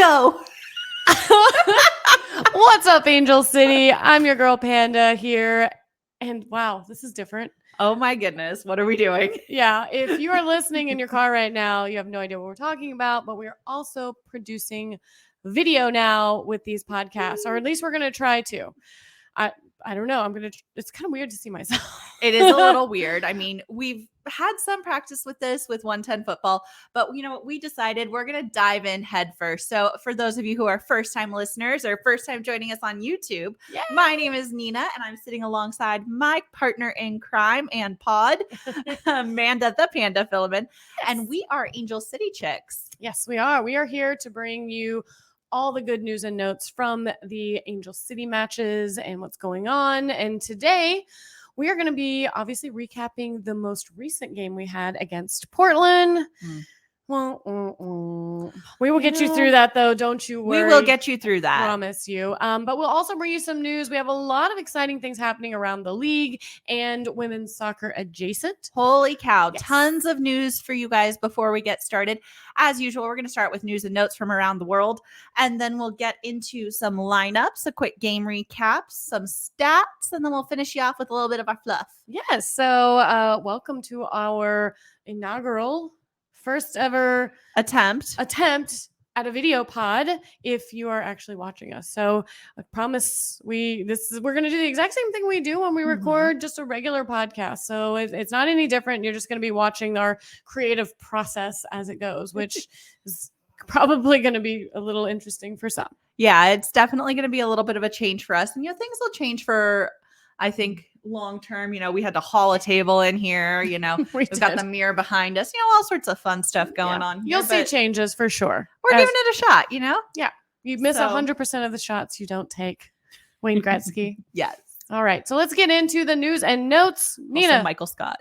go. What's up, Angel City? I'm your girl Panda here. And wow, this is different. Oh my goodness. What are we doing? Yeah, if you are listening in your car right now, you have no idea what we're talking about, but we're also producing video now with these podcasts, or at least we're going to try to. I don't know. It's kind of weird to see myself. It is a little weird. I mean, we've had some practice with this with 110 football, but you know what? We decided we're going to dive in head first. So for those of you who are first time listeners or first time joining us on YouTube, my name is Nina and I'm sitting alongside my partner in crime and pod, Amanda the Panda Filament. Yes. And we are Angel City Chicks. Yes, we are. We are here to bring you all the good news and notes from the Angel City matches and what's going on. And today we are going to be obviously recapping the most recent game we had against Portland. Well, we will get you through that, though. Don't you worry. We will get you through that. I promise you. But we'll also bring you some news. We have a lot of exciting things happening around the league and women's soccer adjacent. Holy cow. Yes. Tons of news for you guys before we get started. As usual, we're going to start with news and notes from around the world, and then we'll get into some lineups, a quick game recap, some stats, and then we'll finish you off with a little bit of our fluff. Yes. So welcome to our inaugural first ever attempt at a video pod if you are actually watching us. So I promise we're going to do the exact same thing we do when we record just a regular podcast. So it's not any different. You're just going to be watching our creative process as it goes, which is probably going to be a little interesting for some. Yeah, it's definitely going to be a little bit of a change for us. And, things will change for, I think, long term. We had to haul a table in here, we've got the mirror behind us, all sorts of fun stuff going on here. You'll see changes for sure. We're giving it a shot, Yeah. You miss 100% of the shots you don't take. Wayne Gretzky. Yes. All right. So let's get into the news and notes. Nina. Also Michael Scott.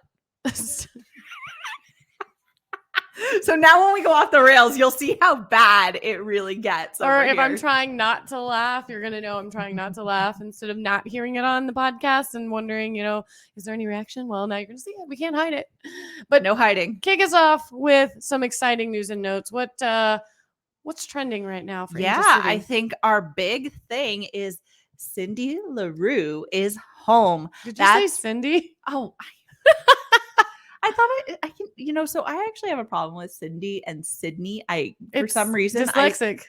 So now when we go off the rails, you'll see how bad it really gets. Or if I'm trying not to laugh, you're going to know I'm trying not to laugh instead of not hearing it on the podcast and wondering, is there any reaction? Well, now you're going to see it. We can't hide it. But no hiding. Kick us off with some exciting news and notes. What's trending right now for Angel City? I think our big thing is Cindy LaRue is home. Did you say Cindy? Oh, I thought I can, so I actually have a problem with Cindy and Sydney. For some reason, dyslexic.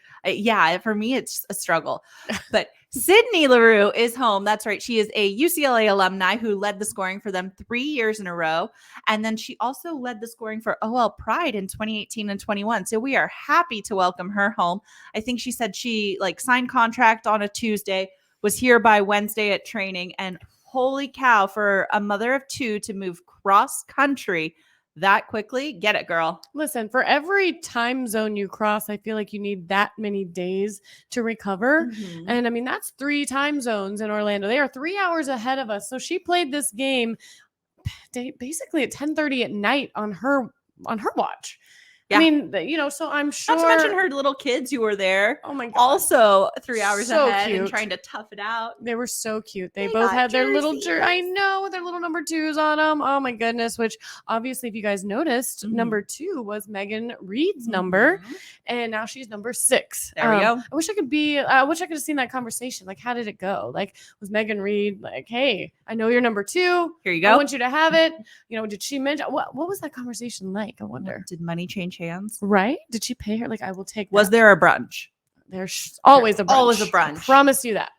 For me, it's a struggle. But Sydney LaRue is home. That's right. She is a UCLA alumni who led the scoring for them 3 years in a row. And then she also led the scoring for OL Pride in 2018 and 21. So we are happy to welcome her home. I think she said she signed contract on a Tuesday, was here by Wednesday at training, and holy cow, for a mother of two to move cross country that quickly. Get it, girl. Listen, for every time zone you cross, I feel like you need that many days to recover. And I mean, that's 3 time zones in Orlando. They are 3 hours ahead of us. So she played this game basically at 10:30 at night on her watch. Yeah. I mean, so I'm sure. Not to mention her little kids who were there. Oh my God. Also 3 hours ahead cute. And trying to tough it out. They were so cute. They both had their little I know, their little number 2s on them. Oh my goodness. Which obviously, if you guys noticed, number 2 was Megan Reed's number. And now she's number 6. There we go. I wish I could have seen that conversation. How did it go? Was Megan Reed hey, I know you're number 2. Here you go. I want you to have it. Did she mention what was that conversation like? I wonder. Did money change hands? Right? Did she pay her? I will take that. Was there a brunch? There's always a brunch. Always a brunch. I promise you that.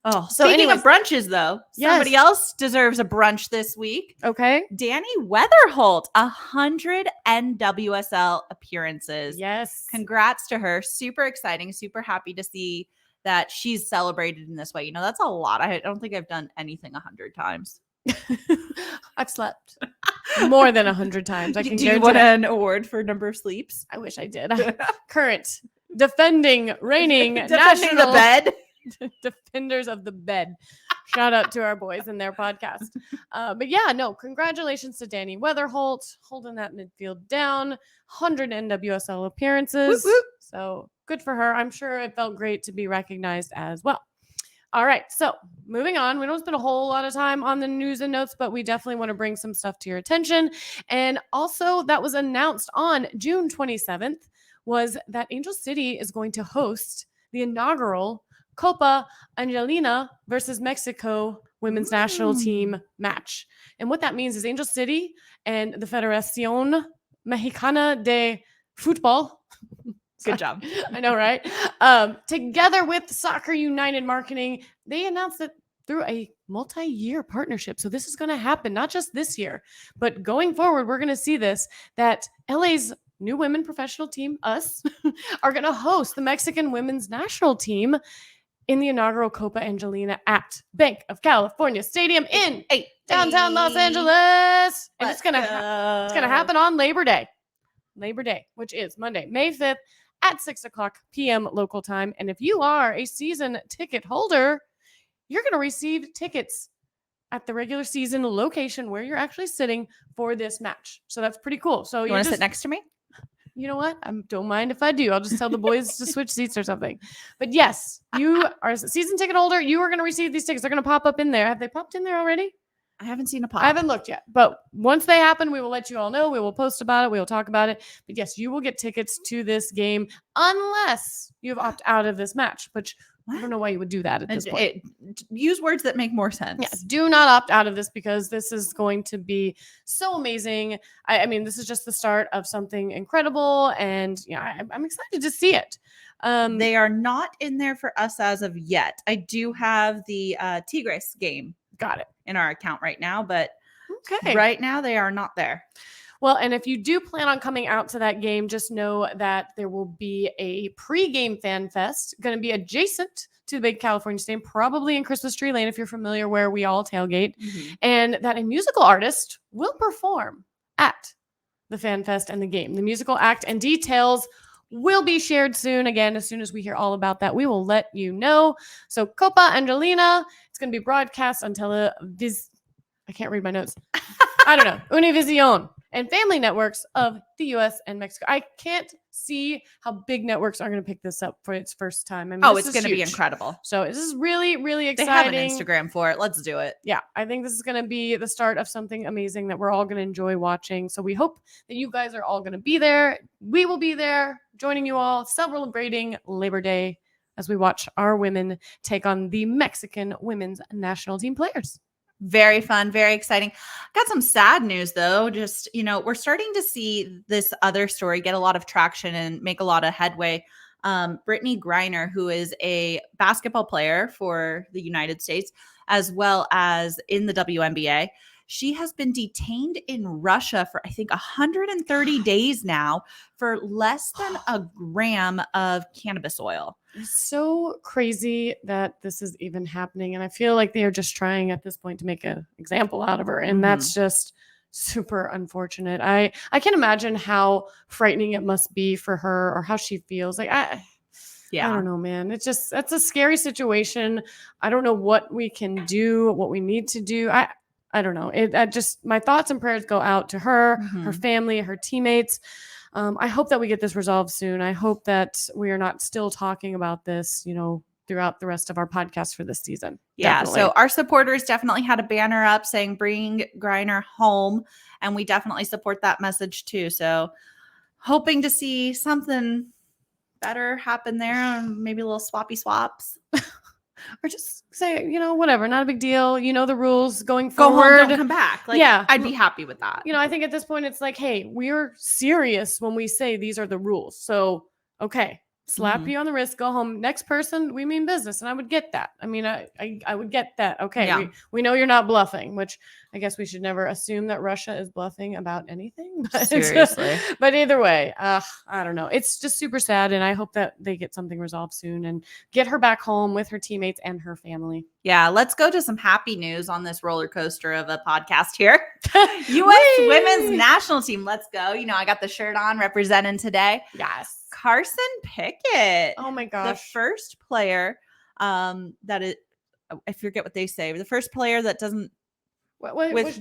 Oh, so speaking of brunches, though, somebody else deserves a brunch this week. Okay. Danny Weatherholt, 100 NWSL appearances. Yes. Congrats to her. Super exciting. Super happy to see that she's celebrated in this way. That's a lot. I don't think I've done anything 100 times. I've slept more than 100 times. Do you want an award for number of sleeps? I wish I did. Current reigning Defending national the bed. defenders of the bed. Shout out to our boys and their podcast. But yeah, no, congratulations to Danny Weatherholt holding that midfield down. 100 NWSL appearances. Whoop, whoop. So good for her. I'm sure it felt great to be recognized as well. All right, so moving on. We don't spend a whole lot of time on the news and notes, but we definitely want to bring some stuff to your attention. And also, that was announced on June 27th. was that Angel City is going to host the inaugural Copa Angelina versus Mexico women's national team match. And what that means is Angel City and the Federación Mexicana de Fútbol. Good job. I know, right? Together with Soccer United Marketing, they announced that through a multi-year partnership. So this is going to happen, not just this year, but going forward, we're going to see this, that LA's new women professional team, us, are going to host the Mexican women's national team in the inaugural Copa Angelina at Bank of California Stadium in downtown Los Angeles. And it's going to happen on Labor Day, which is Monday, May 5th at 6:00 p.m. local time. And if you are a season ticket holder, you're going to receive tickets at the regular season location where you're actually sitting for this match. So that's pretty cool. So you want to sit next to me? You know what? I don't mind if I do. I'll just tell the boys to switch seats or something. But yes, you are a season ticket holder. You are going to receive these tickets. They're going to pop up in there. Have they popped in there already? I haven't seen a pop. I haven't looked yet. But once they happen, we will let you all know. We will post about it. We will talk about it. But yes, you will get tickets to this game unless you have opted out of this match, which I don't know why you would do that at this point. Use words that make more sense. Yes, do not opt out of this because this is going to be so amazing. I mean, this is just the start of something incredible, and I'm excited to see it. They are not in there for us as of yet. I do have the Tigres game. Got it. In our account right now, but okay, right now they are not there. Well, and if you do plan on coming out to that game, just know that there will be a pre-game fan fest going to be adjacent to the big California Stadium, probably in Christmas Tree Lane if you're familiar where we all tailgate, and that a musical artist will perform at the fan fest and the game. The musical act and details will be shared soon. Again, as soon as we hear all about that, we will let you know. So Copa Angelina, it's going to be broadcast on I can't read my notes. I don't know. Univision and family networks of the U.S. and Mexico. I can't see how big networks are going to pick this up for its first time. I mean, it's going to be incredible. So this is really, really exciting. They have an Instagram for it. Let's do it. Yeah, I think this is going to be the start of something amazing that we're all going to enjoy watching. So we hope that you guys are all going to be there. We will be there joining you all, celebrating Labor Day as we watch our women take on the Mexican women's national team players. Very fun, very exciting. Got some sad news though. Just, we're starting to see this other story get a lot of traction and make a lot of headway. Brittany Griner, who is a basketball player for the United States, as well as in the WNBA, she has been detained in Russia for, I think, 130 days now for less than a gram of cannabis oil. It's so crazy that this is even happening. And I feel like they are just trying at this point to make an example out of her. And that's just super unfortunate. I can't imagine how frightening it must be for her or how she feels. I don't know, man. That's a scary situation. I don't know what we can do, what we need to do. I don't know. My thoughts and prayers go out to her, her family, her teammates. I hope that we get this resolved soon. I hope that we are not still talking about this, throughout the rest of our podcast for this season. Yeah. Definitely. So our supporters definitely had a banner up saying bring Griner home. And we definitely support that message too. So hoping to see something better happen there. Maybe a little swappy swaps. Or just say, whatever, not a big deal. The rules going forward. Go home, don't come back. I'd be happy with that. I think at this point it's like, hey, we're serious when we say these are the rules. So, okay, slap you on the wrist, go home. Next person, we mean business. And I would get that. I mean, I would get that. Okay, we know you're not bluffing, which I guess we should never assume that Russia is bluffing about anything. But seriously. But either way, I don't know. It's just super sad. And I hope that they get something resolved soon and get her back home with her teammates and her family. Yeah, let's go to some happy news on this roller coaster of a podcast here. U.S. women's national team. Let's go. I got the shirt on representing today. Yes. Carson Pickett. Oh my gosh. The first player that is, I forget what they say, the first player that doesn't,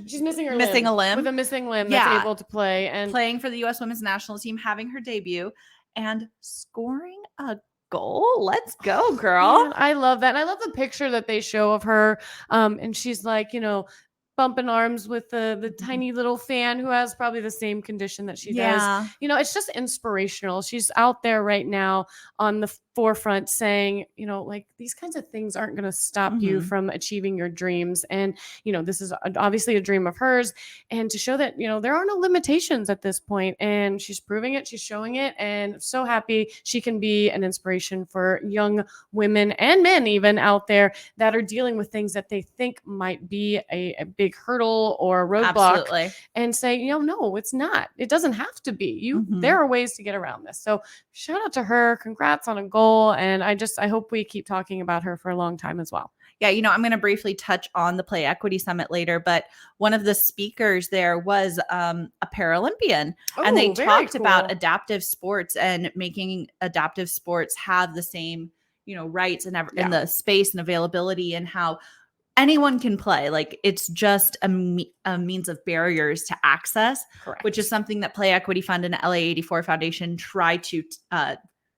she's missing a limb. With a missing limb that's able to play. And playing for the U.S. women's national team, having her debut and scoring a goal. Let's go, girl. Man, I love that. And I love the picture that they show of her. And she's like, bumping arms with the tiny little fan who has probably the same condition that she does. It's just inspirational. She's out there right now on the forefront saying, like, these kinds of things aren't going to stop you from achieving your dreams. And, this is obviously a dream of hers. And to show that, there are no limitations at this point. And she's proving it. She's showing it. And I'm so happy she can be an inspiration for young women and men even out there that are dealing with things that they think might be a big hurdle or a roadblock. Absolutely. And say, no, it's not. It doesn't have to be. There are ways to get around this. So shout out to her. Congrats on a goal. And I hope we keep talking about her for a long time as well. Yeah, I'm going to briefly touch on the Play Equity Summit later, but one of the speakers there was a Paralympian, and they talked about adaptive sports and making adaptive sports have the same, rights and in the space and availability, and how anyone can play. Like, it's just a means of barriers to access. Correct. Which is something that Play Equity Fund and LA 84 Foundation try to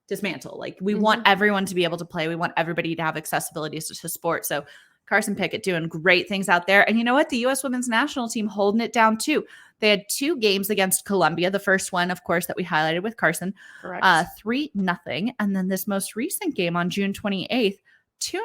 dismantle. Like, we want everyone to be able to play. We want everybody to have accessibility to sport. So Carson Pickett doing great things out there. And you know what? The U.S. women's national team holding it down too. They had 2 games against Colombia. The first one, of course, that we highlighted with Carson, 3-0. And then this most recent game on June 28th, 2-0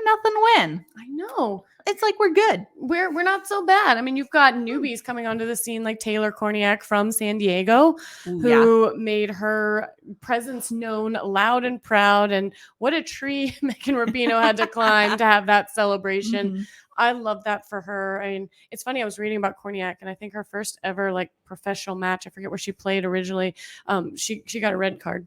win. I know. It's like we're good. We're not so bad. I mean, you've got newbies coming onto the scene like Taylor Korniak from San Diego, who made her presence known loud and proud. And what a tree Megan Rapinoe had to climb to have that celebration. I love that for her. I mean, it's funny. I was reading about Korniak, and I think her first ever like professional match, I forget where she played originally. She got a red card.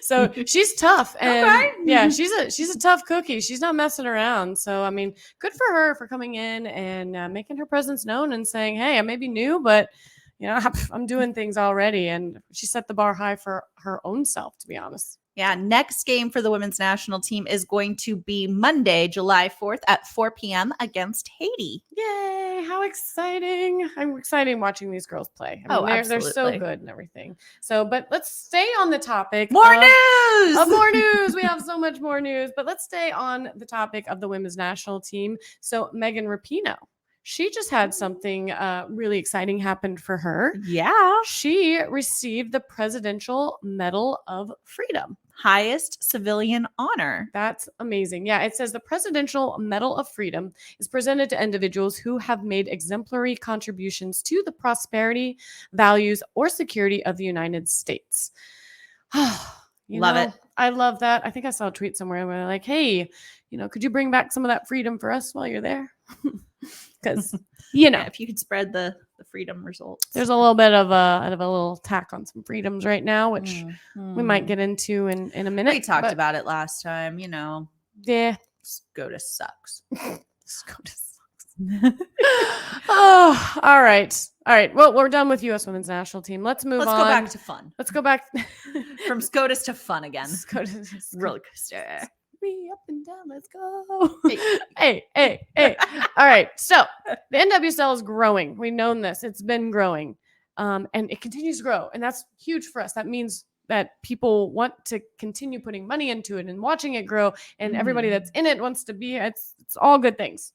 So she's tough, and she's a tough cookie. She's not messing around. So I mean, good for her for coming in and making her presence known and saying, hey, I may be new, but I'm doing things already. And she set the bar high for her own self, to be honest. Yeah, next game for the women's national team is going to be Monday, July 4th at 4 p.m. against Haiti. Yay, how exciting. I'm excited watching these girls play. I mean, they're so good and everything. So, but let's stay on the topic. More news! More news. We have so much more news, but let's stay on the topic of the women's national team. So Megan Rapinoe. She just had something really exciting happen for her. Yeah. She received the Presidential Medal of Freedom. Highest civilian honor. That's amazing. Yeah, it says the Presidential Medal of Freedom is presented to individuals who have made exemplary contributions to the prosperity, values, or security of the United States. Love it. I love that. I think I saw a tweet somewhere where they're like, hey, could you bring back some of that freedom for us while you're there? Because if you could spread the freedom results. There's a little bit of a little tack on some freedoms right now, which we might get into in a minute. We talked about it last time. Yeah, SCOTUS sucks. SCOTUS sucks. Oh, all right. Well, we're done with U.S. women's national team. Let's move on. Let's go back to fun. Let's go back from SCOTUS to fun again. SCOTUS roller coaster. Me up and down, let's go. Hey. All right. So the NWSL is growing. We've known this. It's been growing. And it continues to grow. And that's huge for us. That means that people want to continue putting money into it and watching it grow. And everybody that's in it wants to be. It's all good things.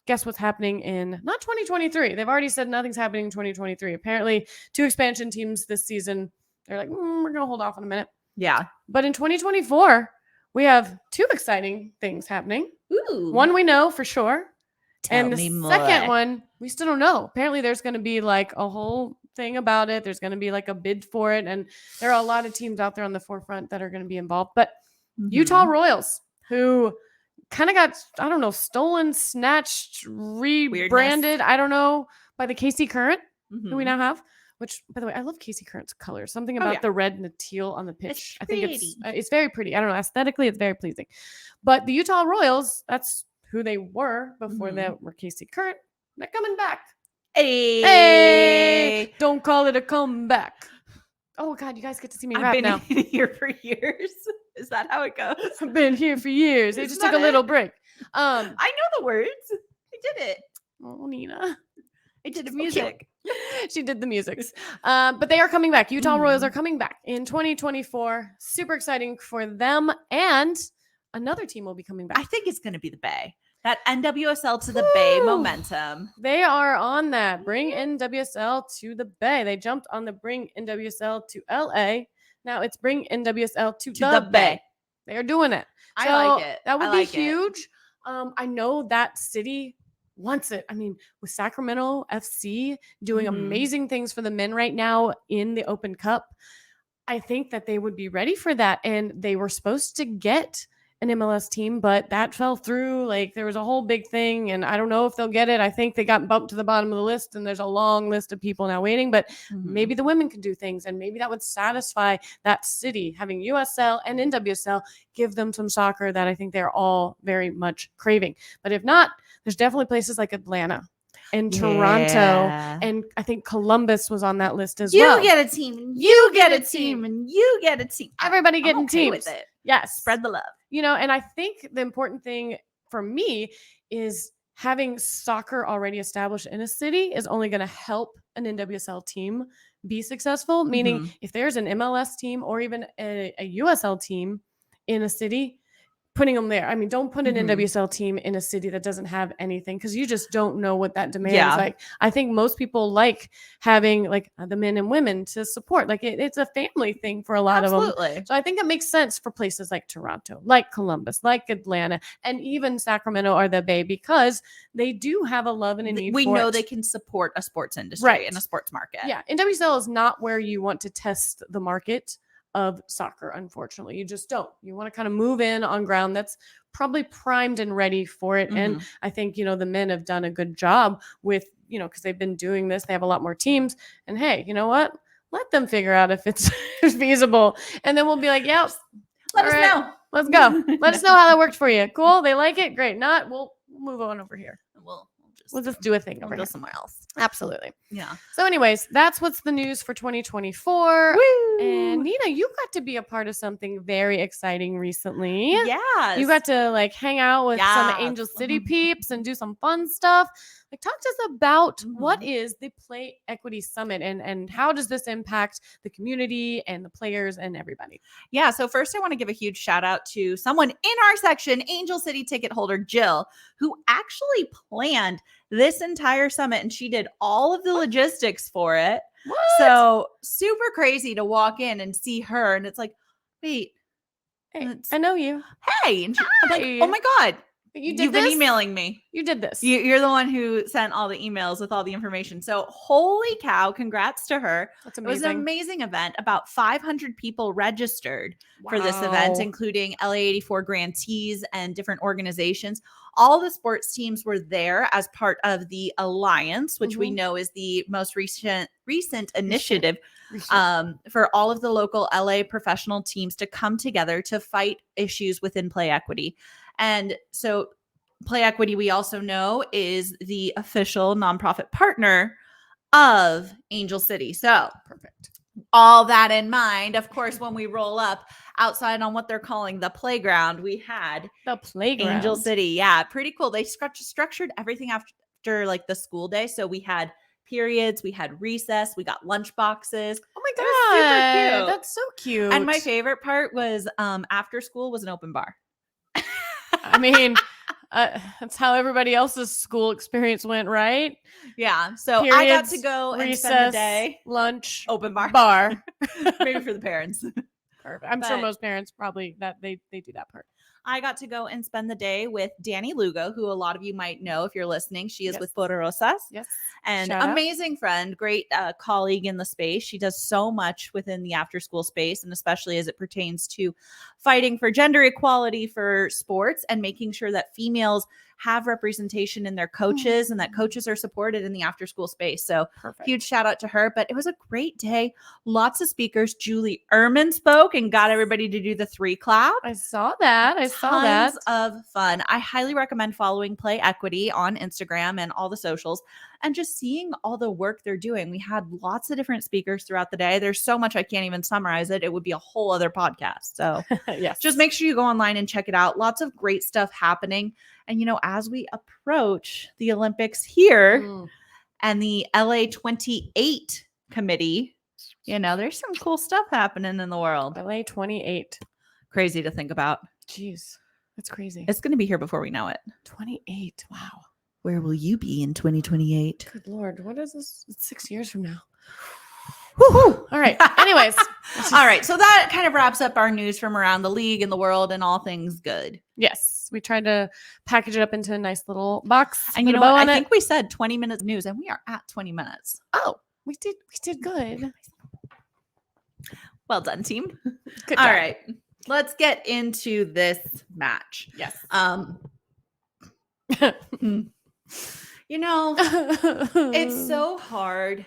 Guess what's happening in not 2023. They've already said nothing's happening in 2023. Apparently 2 expansion teams this season. They're like, we're going to hold off in a minute. Yeah. But in 2024, we have 2 exciting things happening. Ooh. One we know for sure. Tell and the second one, we still don't know. Apparently there's going to be like a whole thing about it. There's going to be like a bid for it. And there are a lot of teams out there on the forefront that are going to be involved. But Utah Royals, who kind of got, I don't know, stolen, snatched, rebranded, I don't know, by the KC Current, who we now have. Which, by the way, I love Casey Current's colors. Something about the red and the teal on the pitch. I think it's very pretty. I don't know. Aesthetically, it's very pleasing. But the Utah Royals, that's who they were before they were Casey Current. They're coming back. Hey! Don't call it a comeback. Oh, God, you guys get to see me rap now. I've been here for years. Is that how it goes? I've been here for years. They just took a little break. I know the words. I did it. Oh, Nina. I did the music. She did the musics. But they are coming back. Utah Royals are coming back in 2024. Super exciting for them. And another team will be coming back. I think it's going to be the Bay. That NWSL to the Bay momentum. They are on that. Bring NWSL to the Bay. They jumped on the bring NWSL to LA. Now it's bring NWSL to the Bay. They are doing it. I like it. That would be huge. I know that city wants it. I mean, with Sacramento FC doing amazing things for the men right now in the Open Cup, I think that they would be ready for that. And they were supposed to get an MLS team, but that fell through. Like, there was a whole big thing, and I don't know if they'll get it. I think they got bumped to the bottom of the list, and there's a long list of people now waiting, but maybe the women can do things, and maybe that would satisfy that city. Having USL and NWSL give them some soccer that I think they're all very much craving. But if not, there's definitely places like Atlanta and Toronto, and I think Columbus was on that list as well. You get a team, and you get a team, and you get a team. Everybody getting teams. With it. Yes. Spread the love. And I think the important thing for me is having soccer already established in a city is only going to help an NWSL team be successful. Meaning, if there's an MLS team or even a USL team in a city, putting them there. I mean, don't put an NWSL team in a city that doesn't have anything, because you just don't know what that demand is like. I think most people like having like the men and women to support. Like it's a family thing for a lot of them. So I think it makes sense for places like Toronto, like Columbus, like Atlanta, and even Sacramento or the Bay, because they do have a love and a need. We know they can support a sports industry and a sports market. Yeah, NWSL is not where you want to test the market of soccer, unfortunately. You just don't. You want to kind of move in on ground that's probably primed and ready for it. And I think, the men have done a good job with, because they've been doing this. They have a lot more teams. And hey, you know what? Let them figure out if it's feasible. And then we'll be like, yeah, let us know. Let's go. Let us know how that worked for you. Cool. They like it. Great. Not, we'll move on over here. We'll just do a thing over go somewhere else. Absolutely. Yeah. So anyways, that's what's the news for 2024. Woo! And Nina, you got to be a part of something very exciting recently. Yes. You got to hang out with some Angel City peeps and do some fun stuff. Talk to us about what is the Play Equity Summit and how does this impact the community and the players and everybody? Yeah. So first I want to give a huge shout out to someone in our section, Angel City ticket holder Jill, who actually planned this entire summit, and she did all of the logistics for it. What? So super crazy to walk in and see her. And it's like, wait, hey, I know you. Hey. And I'm like, oh my God. You've been emailing me. You did this. You're the one who sent all the emails with all the information. So holy cow, congrats to her. That's amazing. It was an amazing event. About 500 people registered for this event, including LA84 grantees and different organizations. All the sports teams were there as part of the Alliance, which we know is the most recent initiative for all of the local LA professional teams to come together to fight issues within play equity. And so Play Equity, we also know, is the official nonprofit partner of Angel City. So perfect. All that in mind, of course, when we roll up outside on what they're calling the playground, we had the playground. Angel City. Yeah, pretty cool. They structured everything after the school day. So we had periods, we had recess, we got lunch boxes. Oh my God. Super cute. That's so cute. And my favorite part was after school was an open bar. I mean, that's how everybody else's school experience went, right? Yeah. So periods, I got to go and spend the day. Lunch. Open bar. Maybe for the parents. Perfect. I'm sure most parents probably that they do that part. I got to go and spend the day with Danny Lugo, who a lot of you might know if you're listening. She is with Poderosas. Yes. And amazing friend, great colleague in the space. She does so much within the after school space, and especially as it pertains to fighting for gender equality for sports and making sure that females have representation in their coaches and that coaches are supported in the after school space. So huge shout out to her. But it was a great day. Lots of speakers. Julie Ehrman spoke and got everybody to do the 3 clap. I saw that. Tons of fun. I highly recommend following Play Equity on Instagram and all the socials and just seeing all the work they're doing. We had lots of different speakers throughout the day. There's so much I can't even summarize it. It would be a whole other podcast. So yes, just make sure you go online and check it out. Lots of great stuff happening. And, as we approach the Olympics here and the LA 28 committee, there's some cool stuff happening in the world. LA 28. Crazy to think about. Jeez. That's crazy. It's going to be here before we know it. 28. Wow. Where will you be in 2028? Good Lord. What is this? It's 6 years from now. Whew. All right. Anyways. All right. So that kind of wraps up our news from around the league and the world and all things good. Yes. We tried to package it up into a nice little box. And you know what? I think we said 20 minutes of news and we are at 20 minutes. Oh, we did good. Well done, team. Good All job. right. Let's get into this match. Yes. You know, it's so hard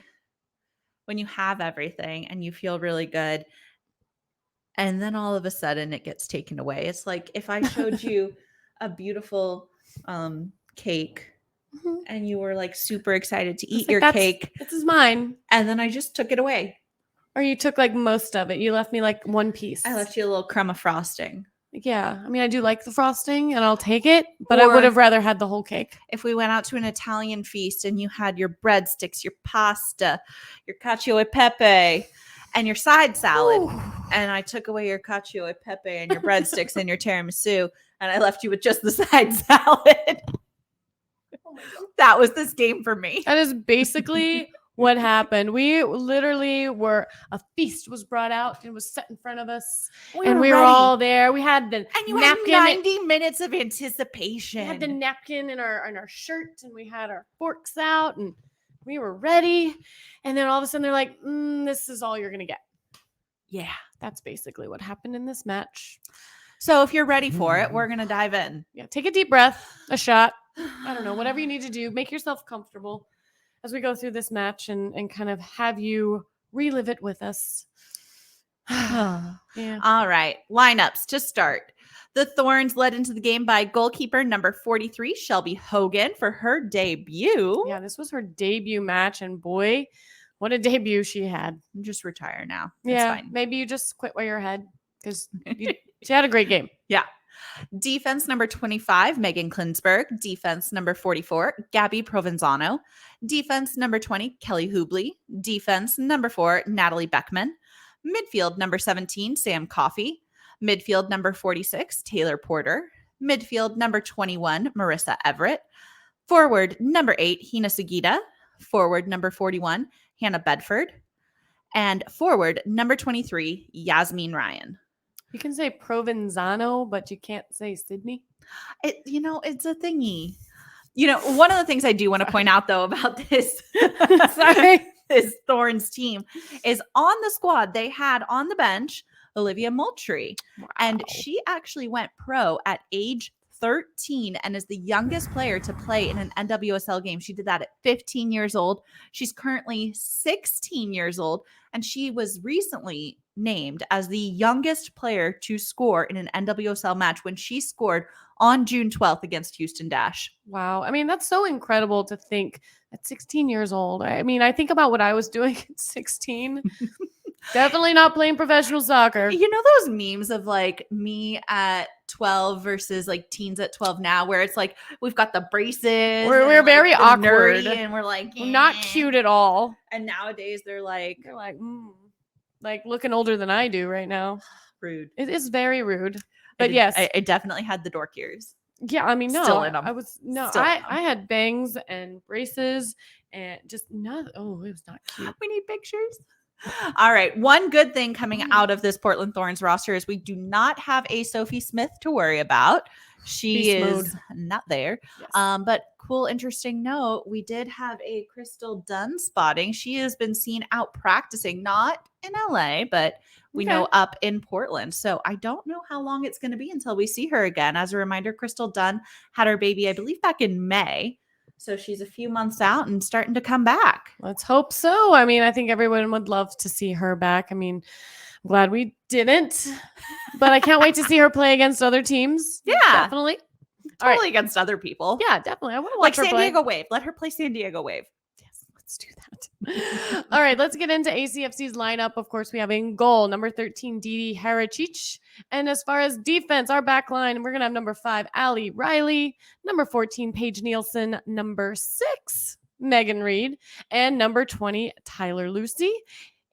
when you have everything and you feel really good. And then all of a sudden it gets taken away. It's like if I showed you a beautiful cake and you were like super excited to eat your cake. This is mine. And then I just took it away. Or you took like most of it. You left me like one piece. I left you a little crumb of frosting. Yeah. I mean, I do like the frosting and I'll take it, but I would have rather had the whole cake. If we went out to an Italian feast and you had your breadsticks, your pasta, your cacio e pepe, and your side salad, and I took away your cacio e pepe and your breadsticks and your tiramisu, and I left you with just the side salad. That was this game for me. That is basically what happened. We literally a feast was brought out and was set in front of us. We were all there. We had the napkin. Had 90 minutes of anticipation. We had the napkin in our shirt and we had our forks out and we were ready. And then all of a sudden they're like, this is all you're going to get. Yeah, that's basically what happened in this match. So if you're ready for it, we're going to dive in. Yeah, take a deep breath, a shot. I don't know, whatever you need to do. Make yourself comfortable as we go through this match and kind of have you relive it with us. Yeah. All right. Lineups to start. The Thorns led into the game by goalkeeper number 43, Shelby Hogan, for her debut. Yeah, this was her debut match. And boy, what a debut she had. Just retire now. Yeah, it's fine. Maybe you just quit while you're ahead because she had a great game. Yeah. Defense number 25, Megan Klinsberg. Defense number 44, Gabby Provenzano. Defense number 20, Kelly Hubley. Defense number 4, Natalie Beckman. Midfield number 17, Sam Coffey. Midfield number 46, Taylor Porter. Midfield number 21, Marissa Everett. Forward number 8, Hina Sugita. Forward number 41, Hannah Bedford. And forward number 23, Yasmin Ryan. You can say Provenzano, but you can't say Sydney. It's a thingy. One of the things I do want to point out, though, about this, this Thorns team is on the squad. They had on the bench Olivia Moultrie. Wow. And she actually went pro at age 13 and is the youngest player to play in an NWSL game. She did that at 15 years old. She's currently 16 years old, and she was recently named as the youngest player to score in an NWSL match when she scored on June 12th against Houston Dash. Wow. I mean, that's so incredible to think at 16 years old. I mean, I think about what I was doing at 16. Definitely not playing professional soccer. You know those memes of like me at 12 versus like teens at 12 now, where it's like we've got the braces. We're very awkward and we're like we're not cute at all. And nowadays they're like looking older than I do right now. Rude. It is very rude. But yes, I definitely had the dork ears. Yeah, I mean, no, still in them. I had bangs and braces and just not. Oh, it was not cute. We need pictures. All right. One good thing coming out of this Portland Thorns roster is we do not have a Sophie Smith to worry about. She is not there. Yes. But cool, interesting note, we did have a Crystal Dunn spotting. She has been seen out practicing, not in LA, but we know up in Portland. So I don't know how long it's going to be until we see her again. As a reminder, Crystal Dunn had her baby, I believe, back in May. So she's a few months out and starting to come back. Let's hope so. I mean, I think everyone would love to see her back. I mean, I'm glad we didn't, but I can't wait to see her play against other teams. Yeah, definitely. Totally against other people. Yeah, definitely. I want to watch her San play. Diego Wave. Let her play San Diego Wave. Yes, let's do that. All right, let's get into ACFC's lineup. Of course, we have in goal number 13, Didi Haracic. And as far as defense, our back line, we're going to have number 5, Allie Riley, number 14, Paige Nielsen, number 6, Megan Reed, and number 20, Tyler Lucy.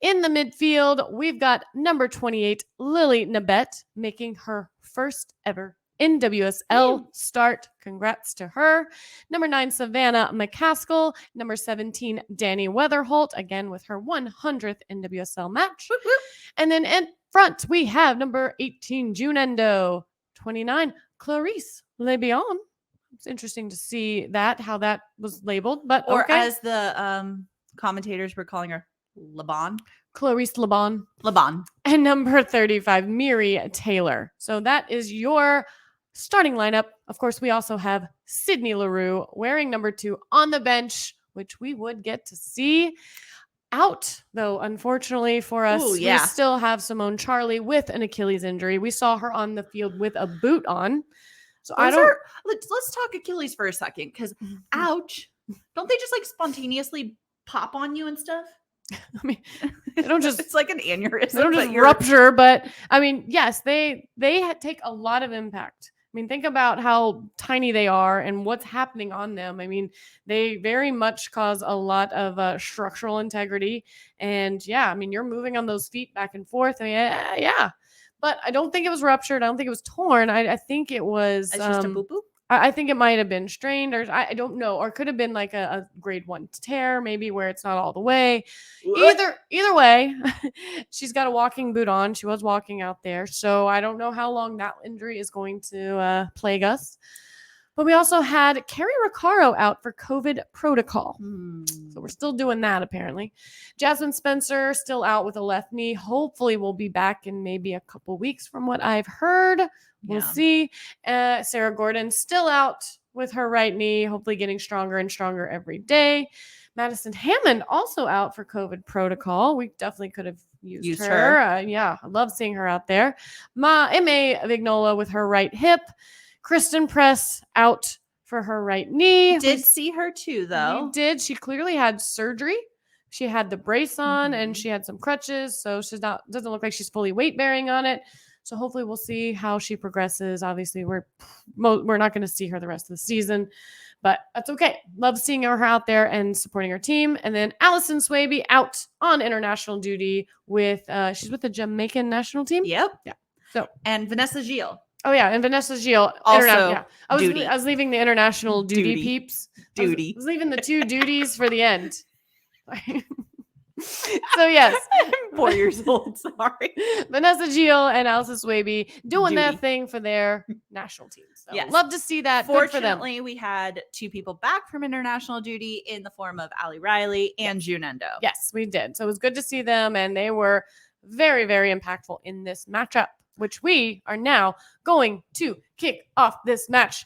In the midfield, we've got number 28, Lily Nabet, making her first ever NWSL start. Congrats to her. Number 9, Savannah McCaskill. Number 17, Danny Weatherholt, again with her 100th NWSL match. Whoop, whoop. And then in front, we have number 18, June Endo. 29, Clarice Lebion. It's interesting to see how that was labeled. But or as the commentators were calling her, Laban. Clarice Laban. Laban. And number 35, Miri Taylor. So that is your starting lineup. Of course, we also have Sydney Leroux wearing number 2 on the bench, which we would get to see. Out, though, unfortunately for us. Ooh, yeah. We still have Simone Charlie with an Achilles injury. We saw her on the field with a boot on. So let's talk Achilles for a second, because ouch. Don't they just like spontaneously pop on you and stuff? I mean, they don't just it's like an aneurysm. They don't just rupture, but I mean, yes, they take a lot of impact. I mean, think about how tiny they are and what's happening on them. I mean, they very much cause a lot of structural integrity. And yeah, I mean, you're moving on those feet back and forth. I mean, yeah. But I don't think it was ruptured. I don't think it was torn. I think it was just a boo-boo? I think it might have been strained, or I don't know, or it could have been like a grade 1 tear, maybe, where it's not all the way. Either way, she's got a walking boot on. She was walking out there, so I don't know how long that injury is going to plague us. But we also had Carrie Riccaro out for COVID protocol. So we're still doing that, apparently. Jasmine Spencer still out with a left knee. Hopefully we'll be back in maybe a couple weeks from what I've heard. We'll see. Sarah Gordon still out with her right knee, hopefully getting stronger and stronger every day. Madison Hammond also out for COVID protocol. We definitely could have used her. I love seeing her out there. M.A. Vignola with her right hip. Kristen Press out for her right knee. Did see her too, though. We did. She clearly had surgery. She had the brace on and she had some crutches, so doesn't look like she's fully weight bearing on it. So hopefully we'll see how she progresses. Obviously, we're not going to see her the rest of the season, but that's okay. Love seeing her out there and supporting her team. And then Allison Swaby out on international duty with she's with the Jamaican national team. Yep. Yeah. So and Vanessa Gilles. Oh yeah, and Vanessa Gilles also. I was leaving the international duty peeps. Duty. I was leaving the 2 duties for the end. So yes, I'm 4 years old. Sorry, Vanessa Gilles and Allison Swaby doing their thing for their national teams. So yes, love to see that. Fortunately, we had 2 people back from international duty in the form of Ali Riley and June Endo. Yes, we did. So it was good to see them, and they were very, very impactful in this matchup, which we are now going to kick off this match.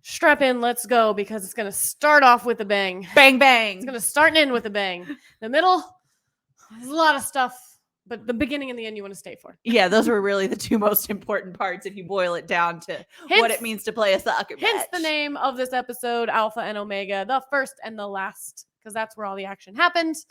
Strap in, let's go, because it's going to start off with a bang. Bang, bang. It's going to start and end with a bang. The middle, there's a lot of stuff, but the beginning and the end you want to stay for. Yeah, those were really the 2 most important parts if you boil it down to what it means to play a soccer match. Hence the name of this episode, Alpha and Omega, the first and the last, because that's where all the action happens.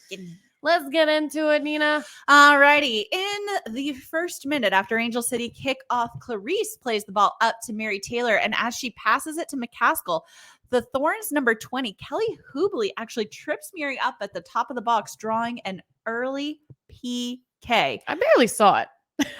Let's get into it, Nina. Alrighty. In the first minute after Angel City kickoff, Clarice plays the ball up to Mary Taylor, and as she passes it to McCaskill, the Thorns number 20, Kelly Hubley, actually trips Mary up at the top of the box, drawing an early PK. I barely saw it.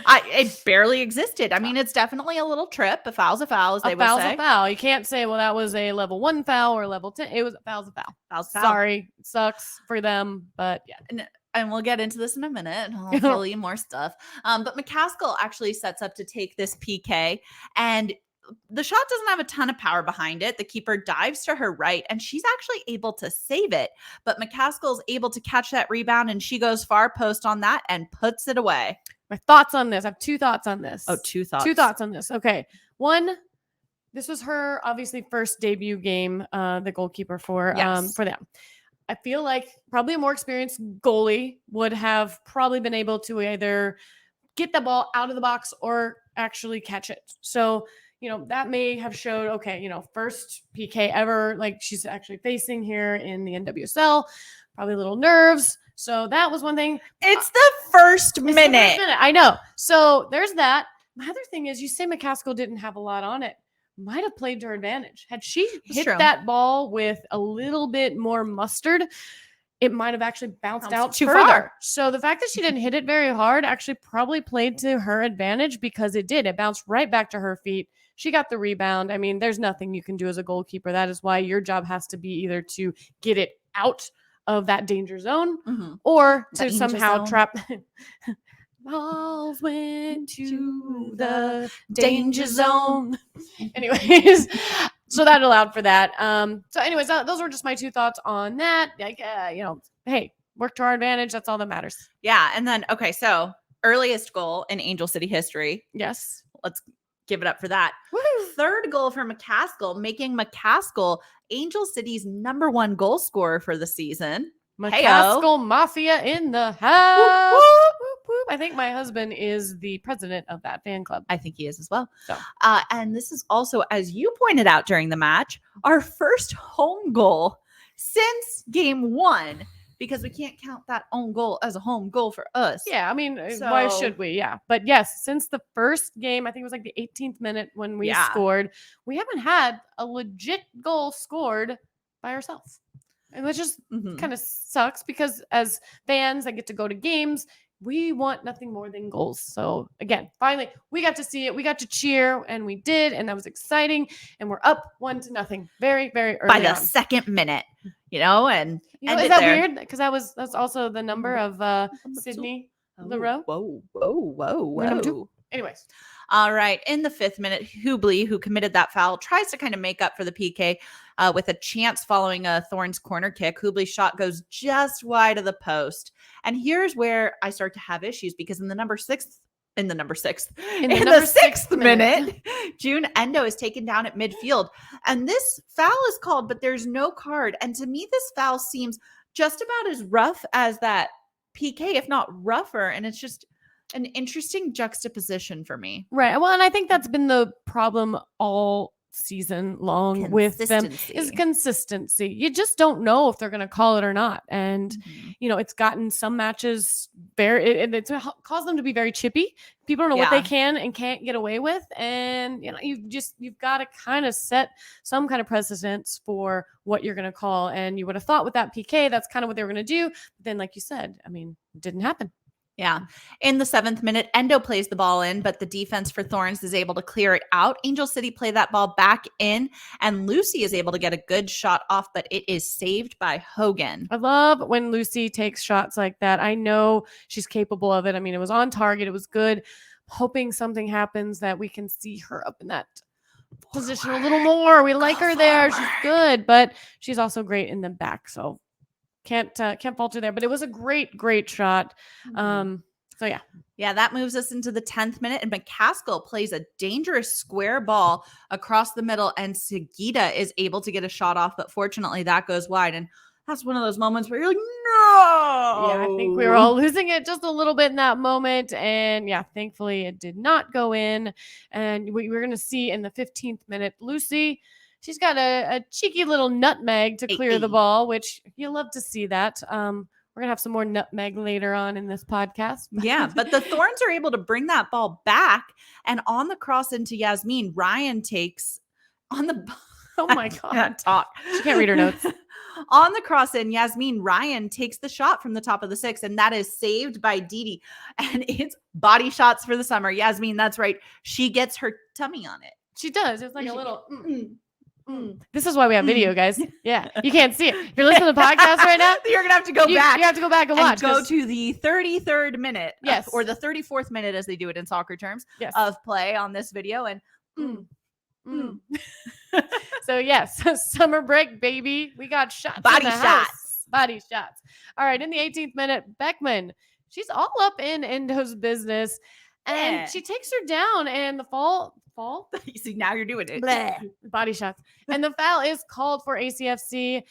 It barely existed. I mean, it's definitely a little trip. A foul's a foul, as they would say. A foul's a foul. You can't say, well, that was a level 1 foul or level 10. It was a foul's a foul. Foul's a foul. Sorry. It sucks for them, but yeah. And we'll get into this in a minute. I'll tell you more stuff. But McCaskill actually sets up to take this PK, and the shot doesn't have a ton of power behind it. The keeper dives to her right, and she's actually able to save it. But McCaskill's able to catch that rebound, and she goes far post on that and puts it away. My thoughts on this. I have 2 thoughts on this. Oh, 2 thoughts. 2 thoughts on this. Okay. 1, this was her obviously first debut game, the goalkeeper for them. I feel like probably a more experienced goalie would have probably been able to either get the ball out of the box or actually catch it. So, that may have showed, okay, first PK ever, like she's actually facing here in the NWSL, probably a little nerves. So that was one thing. It's the first minute. I know. So there's that. My other thing is, you say McCaskill didn't have a lot on it. Might have played to her advantage. Had she hit that ball with a little bit more mustard, it might have actually bounced out too further. far. So the fact that she didn't hit it very hard actually probably played to her advantage because it did. It bounced right back to her feet. She got the rebound. I mean, there's nothing you can do as a goalkeeper. That is why your job has to be either to get it out of that danger zone or to somehow trap. Balls went to the danger zone. Anyways, so that allowed for that. So anyways, those were just my 2 thoughts on that. Like, hey, work to our advantage. That's all that matters. Yeah. And then, okay, so earliest goal in Angel City history. Yes. Let's give it up for that. Woo-hoo. 3rd goal for McCaskill, making McCaskill Angel City's #1 goal scorer for the season. McCaskill Mafia in the house. Whoop, whoop, whoop, whoop. I think my husband is the president of that fan club. I think he is as well. So. And this is also, as you pointed out during the match, our first home goal since game 1, because we can't count that own goal as a home goal for us. Yeah, I mean, why should we? Yeah. But yes, since the first game, I think it was like the 18th minute when we scored, we haven't had a legit goal scored by ourselves. And which just kind of sucks because as fans that get to go to games, we want nothing more than goals. So again, finally, we got to see it. We got to cheer, and we did, and that was exciting. And we're up 1-0, very, very early by the 2nd minute. And is that weird? Because that's also the number of Sydney LaRoe. Whoa. Number 2. Anyways. All right. In the 5th minute, Hubley, who committed that foul, tries to kind of make up for the PK with a chance following a Thorn's corner kick. Hubley's shot goes just wide of the post. And here's where I start to have issues because in the 6th minute, June Endo is taken down at midfield. And this foul is called, but there's no card. And to me, this foul seems just about as rough as that PK, if not rougher. And it's just an interesting juxtaposition for me. Right. Well, and I think that's been the problem all season long with them is consistency. You just don't know if they're going to call it or not. And, it's gotten some matches it's caused them to be very chippy. People don't know what they can and can't get away with. And, you've got to kind of set some kind of precedence for what you're going to call. And you would have thought with that PK, that's kind of what they were going to do. But then, like you said, I mean, it didn't happen. Yeah. In the 7th minute, Endo plays the ball in, but the defense for Thorns is able to clear it out. Angel City play that ball back in, and Lucy is able to get a good shot off, but it is saved by Hogan. I love when Lucy takes shots like that. I know she's capable of it. I mean, it was on target. It was good. Hoping something happens that we can see her up in that position a little more. We like her there. She's good, but she's also great in the back. So can't falter there, but it was a great shot. So yeah, that moves us into the 10th minute, and McCaskill plays a dangerous square ball across the middle, and Sagita is able to get a shot off, but fortunately that goes wide. And that's one of those moments where you're like, no. Yeah, I think we were all losing it just a little bit in that moment, and thankfully it did not go in. And we're going to see in the 15th minute, Lucy. She's got a cheeky little nutmeg to clear the ball, which you love to see that. We're going to have some more nutmeg later on in this podcast. Yeah, but the Thorns are able to bring that ball back. And on the cross into Yasmin, Ryan takes on the... Oh, my God. I can't talk. She can't read her notes. On the cross in, Yasmin Ryan takes the shot from the top of the 6, and that is saved by Didi. And it's body shots for the summer. Yasmin, that's right. She gets her tummy on it. She does. It's like a little... This is why we have video, guys. Yeah, you can't see it. If you're listening to the podcast right now, you're gonna have to go back. You have to go back and watch. Go to the 33rd minute, yes, or the 34th minute, as they do it in soccer terms, of play on this video. And so yes, summer break, baby. We got shots, body shots. All right, in the 18th minute, Beckman, she's all up in Endo's business, and she takes her down, and the fall. You see, now you're doing it. Body shots. And the foul is called for ACFC.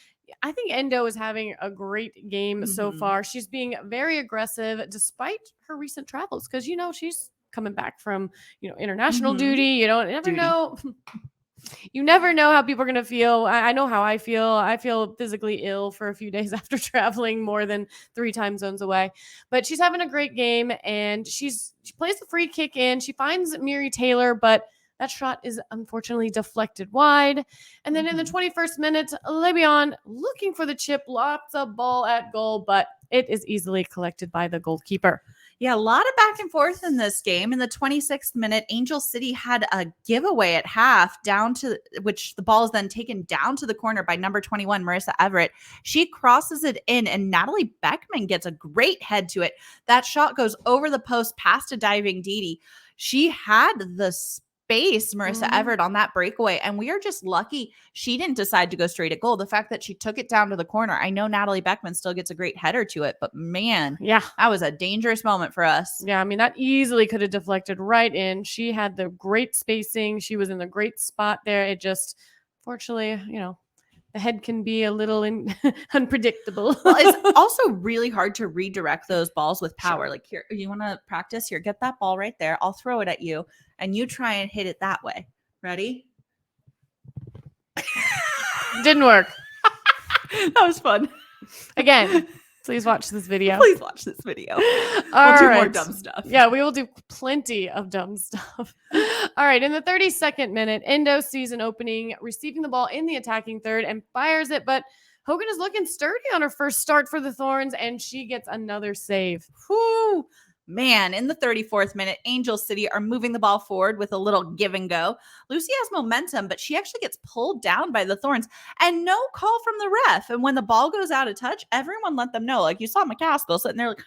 I think Endo is having a great game so far. She's being very aggressive despite her recent travels because, she's coming back from, international duty. You never know. You never know how people are going to feel. I know how I feel. I feel physically ill for a few days after traveling more than 3 time zones away. But she's having a great game, and she plays the free kick in. She finds Miri Taylor, but That shot is unfortunately deflected wide. And then in the 21st minute, Le'Veon looking for the chip, lots of ball at goal, but it is easily collected by the goalkeeper. Yeah, a lot of back and forth in this game. In the 26th minute, Angel City had a giveaway at half down to which the ball is then taken down to the corner by number 21, Marissa Everett. She crosses it in and Natalie Beckman gets a great head to it. That shot goes over the post past a diving Didi. She had the space, Marissa Everett, on that breakaway, and we are just lucky she didn't decide to go straight at goal. The fact that she took it down to the corner, I know Natalie Beckman still gets a great header to it, but man, that was a dangerous moment for us. Yeah, I mean, that easily could have deflected right in. She had the great spacing. She was in the great spot there. It just, fortunately, the head can be a little unpredictable. Well, it's also really hard to redirect those balls with power. Sure. Like, here, you want to practice? Here, get that ball right there. I'll throw it at you, and you try and hit it that way. Ready? Didn't work. That was fun. Again, please watch this video. We'll do more dumb stuff. Yeah, we will do plenty of dumb stuff. All right, in the 32nd minute, Endo sees an opening, receiving the ball in the attacking third and fires it, but Hogan is looking sturdy on her first start for the Thorns, and she gets another save. Whoo! Man, in the 34th minute, Angel City are moving the ball forward with a little give and go. Lucy has momentum, but she actually gets pulled down by the Thorns and no call from the ref. And when the ball goes out of touch, everyone let them know. Like, you saw McCaskill sitting there like,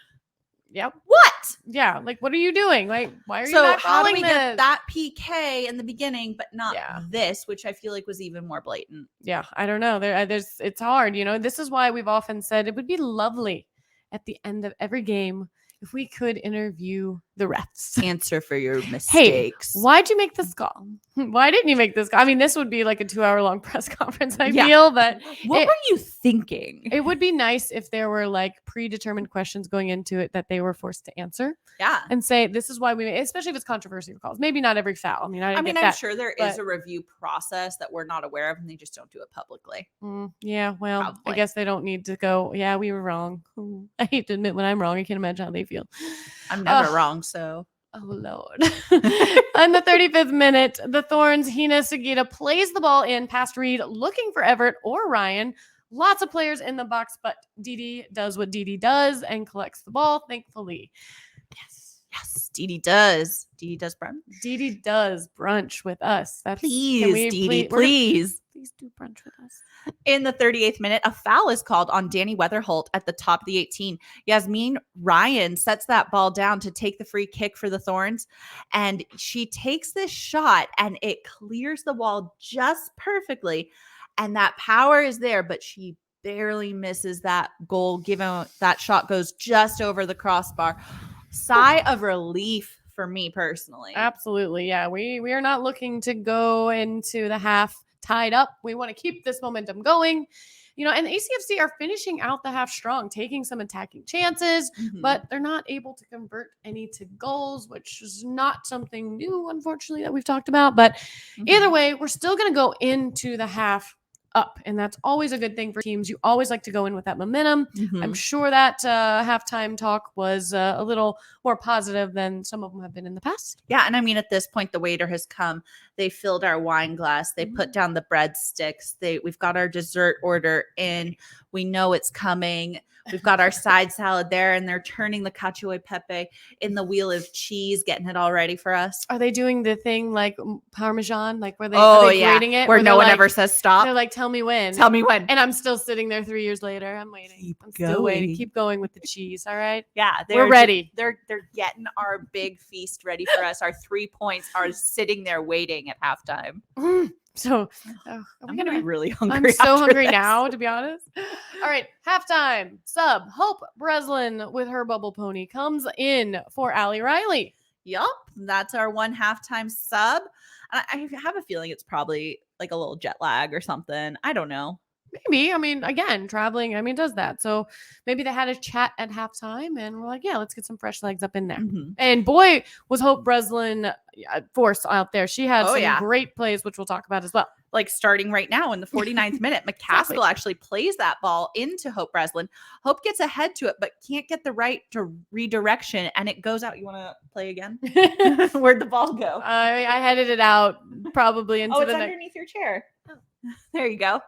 yep. What? Yeah. Like, what are you doing? Like, why are you not calling how do we this? Get that PK in the beginning, but not this, which I feel like was even more blatant. Yeah. I don't know. It's hard. This is why we've often said it would be lovely at the end of every game if we could interview the refs. Answer for your mistakes. Hey, why'd you make this call? Why didn't you make this call? I mean, this would be like a 2-hour-long press conference, I feel, but what were you thinking? It would be nice if there were like predetermined questions going into it that they were forced to answer. Yeah. And say, this is why we, especially if it's controversial calls. Maybe not every foul. I mean, I'm sure there is a review process that we're not aware of and they just don't do it publicly. Yeah. Well, probably. I guess they don't need to go, yeah, we were wrong. I hate to admit when I'm wrong. I can't imagine how they feel. I'm never wrong, so. Oh, Lord. In the 35th minute, the Thorns' Hina Sugita plays the ball in past Reed, looking for Everett or Ryan. Lots of players in the box, but Didi does what Didi does and collects the ball, thankfully. Yes, Didi does. Didi does brunch. Didi does brunch with us. Please, Didi, please. Please do brunch with us. In the 38th minute, a foul is called on Danny Weatherholt at the top of the 18. Yasmin Ryan sets that ball down to take the free kick for the Thorns, and she takes this shot, and it clears the wall just perfectly, and that power is there, but she barely misses that goal, given that shot goes just over the crossbar. Sigh of relief for me personally. Absolutely. Yeah, we are not looking to go into the half tied up. We want to keep this momentum going. And the ACFC are finishing out the half strong, taking some attacking chances, but they're not able to convert any to goals, which is not something new, unfortunately, that we've talked about. But either way, we're still going to go into the half up, and that's always a good thing for teams. You always like to go in with that momentum. I'm sure that halftime talk was a little more positive than some of them have been in the past. Yeah, and I mean, at this point, the waiter has come. They filled our wine glass. They put down the breadsticks. We've got our dessert order in. We know it's coming. We've got our side salad there, and they're turning the cacio e pepe in the wheel of cheese, getting it all ready for us. Are they doing the thing like Parmesan, like where are they grating it? Where no one ever says stop. They're like, tell me when. Tell me when. And I'm still sitting there 3 years later. I'm waiting. Still waiting. Keep going with the cheese. All right. Yeah. We're ready. They're getting our big feast ready for us. Our 3 points are sitting there waiting at halftime. So I'm going to be really hungry. I'm so hungry now, to be honest. All right. Halftime sub. Hope Breslin with her bubble pony comes in for Allie Riley. Yup. That's our one halftime sub. I have a feeling it's probably like a little jet lag or something. I don't know. Maybe. I mean, again, traveling, does that. So maybe they had a chat at halftime and we're like, yeah, let's get some fresh legs up in there. And boy, was Hope Breslin force out there. She had some great plays, which we'll talk about as well. like starting right now in the 49th minute. McCaskill actually plays that ball into Hope Breslin. Hope gets ahead to it, but can't get the right redirection, and it goes out. You want to play again? Where'd the ball go? I headed it out probably into it's underneath your chair. Oh. There you go.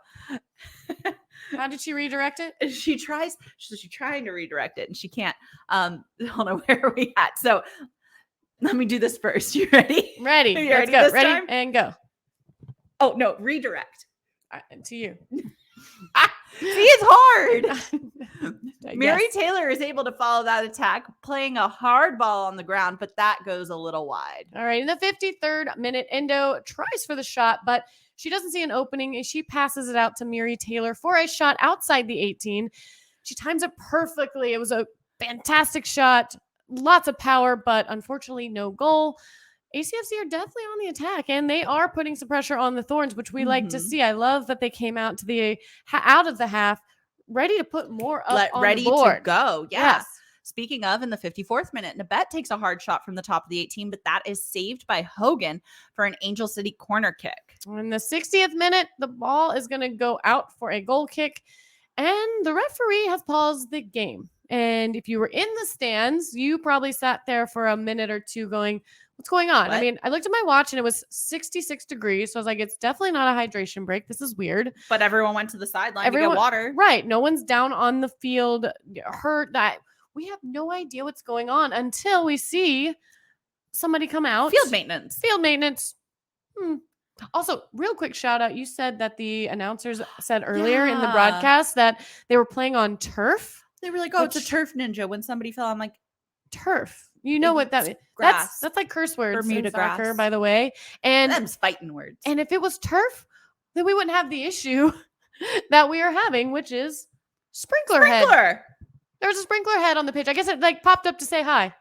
How did she redirect it? She's trying to redirect it, and she can't. Hold on, where are we at? So let me do this first. You ready? Ready. Let's go. Ready time? And go. Oh, no, redirect. To you. See, it's hard. Mary Taylor is able to follow that attack, playing a hard ball on the ground, but that goes a little wide. All right. In the 53rd minute, Endo tries for the shot, but she doesn't see an opening, and she passes it out to Mary Taylor for a shot outside the 18. She times it perfectly. It was a fantastic shot, lots of power, but unfortunately no goal. ACFC are definitely on the attack, and they are putting some pressure on the Thorns, which we like to see. I love that they came out to out of the half, ready to put more up on the board. Ready to go. Yeah. Yes. Speaking of, in the 54th minute, Nabet takes a hard shot from the top of the 18, but that is saved by Hogan for an Angel City corner kick. In the 60th minute, the ball is going to go out for a goal kick, and the referee has paused the game. And if you were in the stands, you probably sat there for a minute or two going, what's going on? What? I mean, I looked at my watch and it was 66 degrees. So I was like, it's definitely not a hydration break. This is weird. But everyone went to the sideline to get water. Right. No one's down on the field hurt. We have no idea what's going on until we see somebody come out. Field maintenance. Also, real quick shout out. You said that the announcers said earlier in the broadcast that they were playing on turf. They were like, oh, it's a turf ninja. When somebody fell, I'm like, turf. You know what that means? Grass. That's like curse words Bermuda in soccer, grass. By the way. And them's fighting words. And if it was turf, then we wouldn't have the issue that we are having, which is sprinkler head. There's a sprinkler head on the pitch. I guess it like popped up to say hi.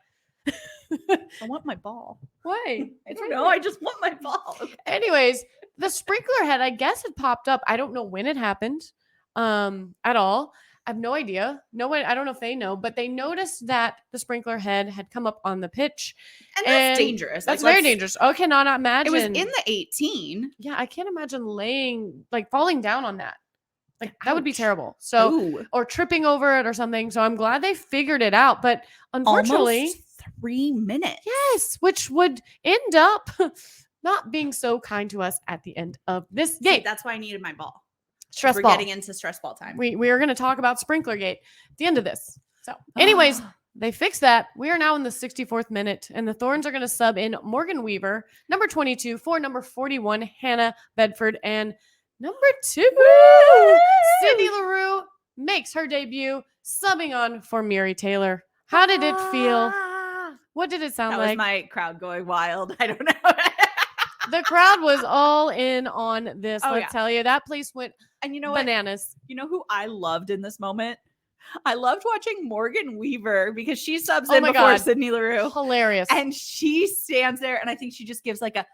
I want my ball. Why? I don't know. I just want my ball. Okay. Anyways, the sprinkler head, I guess it popped up. I don't know when it happened at all. I have no idea. No one, I don't know if they know, but they noticed that the sprinkler head had come up on the pitch. And that's dangerous. That's very dangerous. I cannot imagine. It was in the 18. Yeah, I can't imagine falling down on that. Like, that would be terrible. So, or tripping over it or something. So I'm glad they figured it out. But unfortunately, almost 3 minutes. Yes, which would end up not being so kind to us at the end of this game. See, that's why I needed my ball. Stress ball. We're getting into stress ball time. We are going to talk about Sprinklergate at the end of this. So anyways, they fixed that. We are now in the 64th minute, and the Thorns are going to sub in Morgan Weaver, number 22, for number 41, Hannah Bedford, and number 2, Sydney LaRue makes her debut, subbing on for Mary Taylor. How did it feel? What did it sound like? That was my crowd going wild. I don't know. The crowd was all in on this. Let's tell you, that place went and you know bananas. You know who I loved in this moment? I loved watching Morgan Weaver because she subs in before Sydney LaRue. Hilarious. And she stands there and I think she just gives like a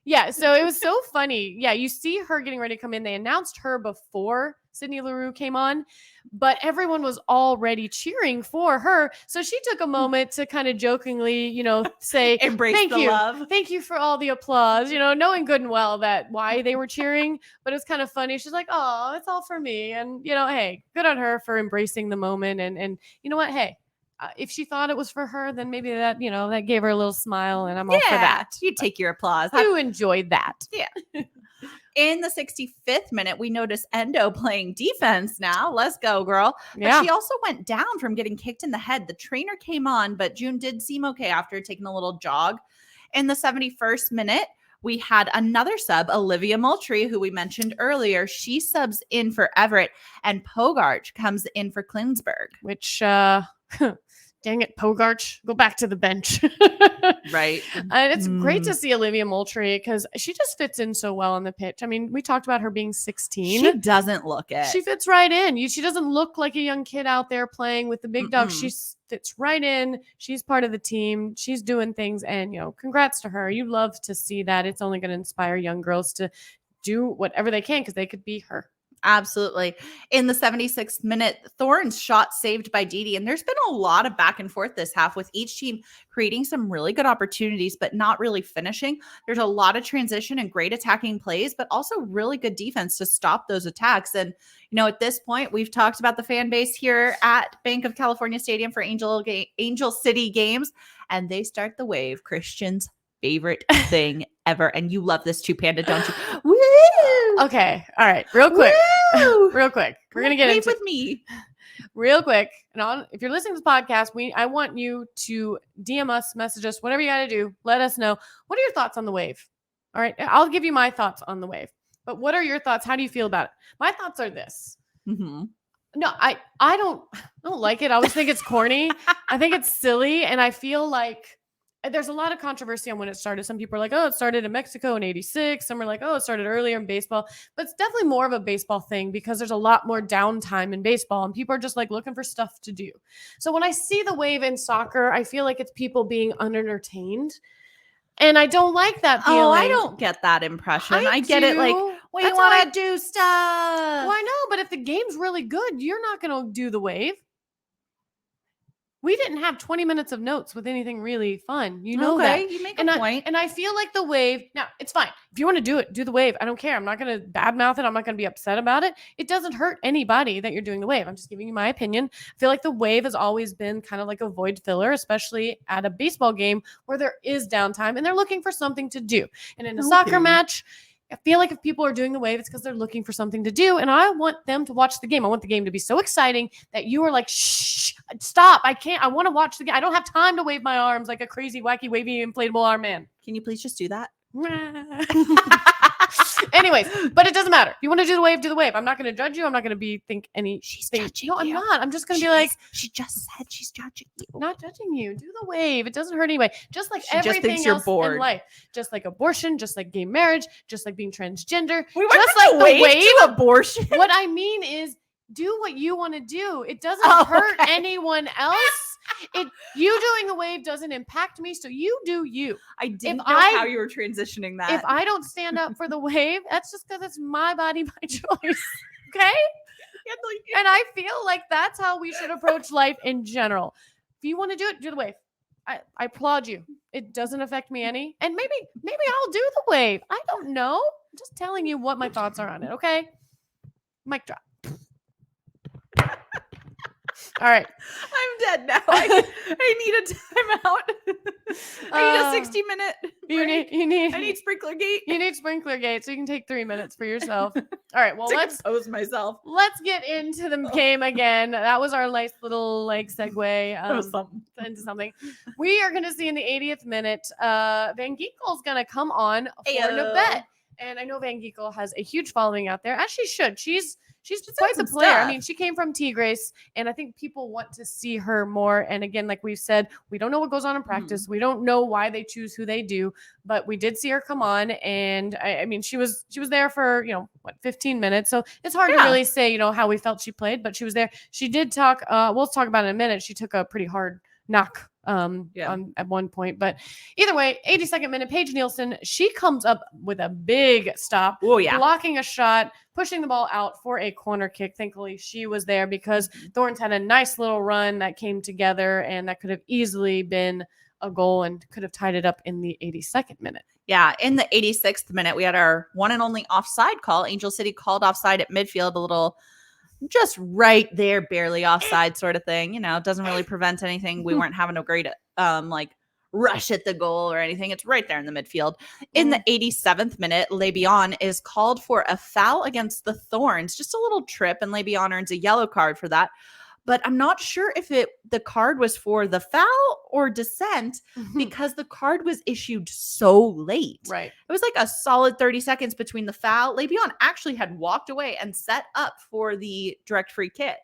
yeah, so it was so funny. Yeah, you see her getting ready to come in. They announced her before Sydney LaRue came on, but everyone was already cheering for her. So she took a moment to kind of jokingly, say, embrace thank the you. love. Thank you for all the applause, knowing good and well that why they were cheering, but it was kind of funny. She's like, oh, it's all for me. And, hey, good on her for embracing the moment. And you know what? Hey, if she thought it was for her, then maybe that, that gave her a little smile, and I'm all for that. You take your applause. You enjoyed that. Yeah. In the 65th minute, we notice Endo playing defense now. Let's go, girl. But she also went down from getting kicked in the head. The trainer came on, but June did seem okay after taking a little jog. In the 71st minute, we had another sub, Olivia Moultrie, who we mentioned earlier. She subs in for Everett, and Pogarch comes in for Klinsberg. Which, dang it, Pogarch, go back to the bench. Right. And it's great to see Olivia Moultrie because she just fits in so well on the pitch. I mean, we talked about her being 16. She doesn't look it. She fits right in. She doesn't look like a young kid out there playing with the big dogs. She fits right in. She's part of the team. She's doing things, and, congrats to her. You love to see that. It's only going to inspire young girls to do whatever they can because they could be her. Absolutely. In the 76th minute, Thorn's shot saved by Didi. And there's been a lot of back and forth this half with each team creating some really good opportunities, but not really finishing. There's a lot of transition and great attacking plays, but also really good defense to stop those attacks. And, at this point, we've talked about the fan base here at Bank of California Stadium for Angel City games, and they start the wave. Christian's favorite thing ever. And you love this too, Panda, don't you? Woo! Okay. All right. Real quick. Real quick. We're going to get into with me. Real quick. And if you're listening to the podcast, I want you to DM us, message us, whatever you got to do. Let us know. What are your thoughts on the wave? All right. I'll give you my thoughts on the wave. But what are your thoughts? How do you feel about it? My thoughts are this. Mm-hmm. No, I don't like it. I always think it's corny. I think it's silly. And I feel like there's a lot of controversy on when it started. Some people are like, oh, it started in Mexico in 86. Some are like, oh, it started earlier in baseball. But it's definitely more of a baseball thing because there's a lot more downtime in baseball and people are just like looking for stuff to do. So when I see the wave in soccer, I feel like it's people being unentertained. And I don't like that feeling. Oh, I don't get that impression. I get it like, we want to do stuff. Well, I know, but if the game's really good, you're not going to do the wave. We didn't have 20 minutes of notes with anything really fun. You know that. You make a point. And I feel like the wave, now it's fine. If you want to do it, do the wave. I don't care. I'm not going to badmouth it. I'm not going to be upset about it. It doesn't hurt anybody that you're doing the wave. I'm just giving you my opinion. I feel like the wave has always been kind of like a void filler, especially at a baseball game where there is downtime and they're looking for something to do. And in a soccer match, I feel like if people are doing the wave, it's because they're looking for something to do. And I want them to watch the game. I want the game to be so exciting that you are like, shh, stop. I want to watch the game. I don't have time to wave my arms like a crazy, wacky, wavy, inflatable arm man. Can you please just do that? Anyways, but it doesn't matter. If you want to do the wave, do the wave. I'm not going to judge you. I'm not going to think any. She's judging No, I'm you. not. I'm just going to be like. She just said she's judging you. Not judging you. Do the wave. It doesn't hurt anyway. Just like she everything just thinks you're else bored. in life. Just like abortion, just like gay marriage, just like being transgender. We went just from like the wave to abortion. What I mean is do what you want to do. It doesn't hurt anyone else. You doing the wave doesn't impact me, so you do you. I didn't know how you were transitioning that. If I don't stand up for the wave, that's just because it's my body, my choice. Okay? And I feel like that's how we should approach life in general. If you want to do it, do the wave. I applaud you. It doesn't affect me any. And maybe I'll do the wave. I don't know. I'm just telling you what my thoughts are on it, okay? Mic drop. All right. I'm dead now. I need a timeout. I need a 60-minute break. I need sprinkler gate. You need sprinkler gate, so you can take 3 minutes for yourself. All right. Well, let's compose myself. Let's get into the game again. That was our nice little segue into something. We are going to see in the 80th minute, Van Geekel's going to come on for Nabet. And I know Van Geekel has a huge following out there, as she should. She's quite the player. Stuff. I mean, she came from Tigres, and I think people want to see her more. And again, like we've said, we don't know what goes on in practice. Mm-hmm. We don't know why they choose who they do, but we did see her come on, and I mean, she was there for 15 minutes. So it's hard to really say how we felt she played, but she was there. She did talk. We'll talk about it in a minute. She took a pretty hard knock at one point, but either way, 82nd minute, Paige Nielsen, she comes up with a big stop, blocking a shot, pushing the ball out for a corner kick. Thankfully, she was there because Thorn's had a nice little run that came together, and that could have easily been a goal and could have tied it up in the 82nd minute. Yeah, in the 86th minute, we had our one and only offside call. Angel City called offside at midfield, a little just right there, barely offside sort of thing. It doesn't really prevent anything. We weren't having a great rush at the goal or anything. It's right there in the midfield. In the 87th minute, Lebion is called for a foul against the Thorns. Just a little trip, and Lebion earns a yellow card for that. But I'm not sure if the card was for the foul or dissent because the card was issued so late. Right. It was like a solid 30 seconds between the foul. Lebion actually had walked away and set up for the direct free kick.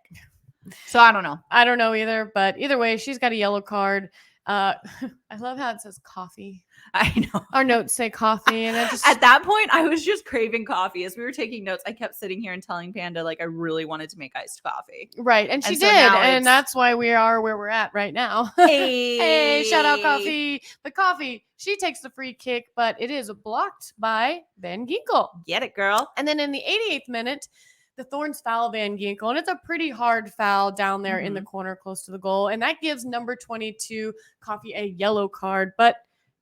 So I don't know. I don't know either, but either way, she's got a yellow card. I love how it says coffee. I know. Our notes say coffee, and at that point, I was just craving coffee. As we were taking notes, I kept sitting here and telling Panda I really wanted to make iced coffee. Right, and she did, and that's why we are where we're at right now. Hey, shout out coffee. But coffee, she takes the free kick, but it is blocked by Van Geekel. Get it, girl. And then in the 88th minute, the Thorns foul Van Ginkel, and it's a pretty hard foul down there in the corner close to the goal, and that gives number 22 Coffee a yellow card, but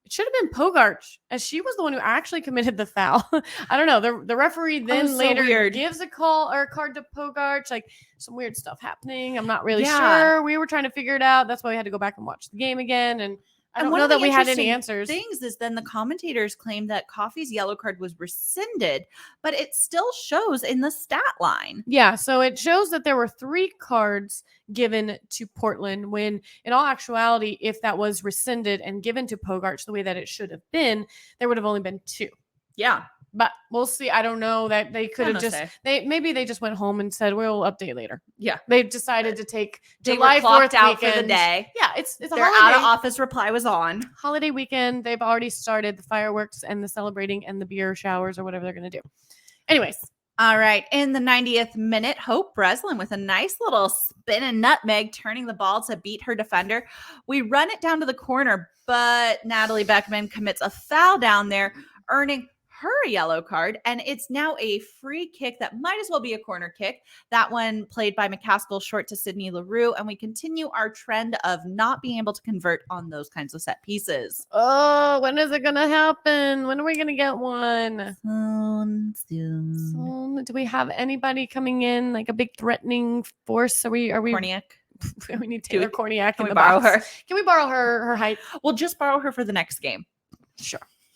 it should have been Pogač, as she was the one who actually committed the foul. I don't know. The referee then later gives a call or a card to Pogač. Like, some weird stuff happening. I'm not really sure. We were trying to figure it out. That's why we had to go back and watch the game again. And I don't know that we had any answers. Things is then the commentators claimed that Coffey's yellow card was rescinded, but it still shows in the stat line. Yeah, so it shows that there were 3 cards given to Portland when, in all actuality, if that was rescinded and given to Pogač the way that it should have been, there would have only been 2. Yeah. But we'll see. I don't know that they could have maybe they just went home and said, we'll update later. Yeah. They decided to take July 4th out for the day. Yeah. It's a holiday. Their out of office reply was on. Holiday weekend. They've already started the fireworks and the celebrating and the beer showers or whatever they're going to do. Anyways. All right. In the 90th minute, Hope Breslin with a nice little spin and nutmeg, turning the ball to beat her defender. We run it down to the corner, but Natalie Beckman commits a foul down there, earning her a yellow card, and it's now a free kick that might as well be a corner kick. That one played by McCaskill short to Sydney Leroux, and we continue our trend of not being able to convert on those kinds of set pieces. Oh, when is it going to happen? When are we going to get one? Soon. Do we have anybody coming in, like a big threatening force? Are we Korniak? We need Taylor Korniak. Can we borrow her? Can we borrow her height? We'll just borrow her for the next game.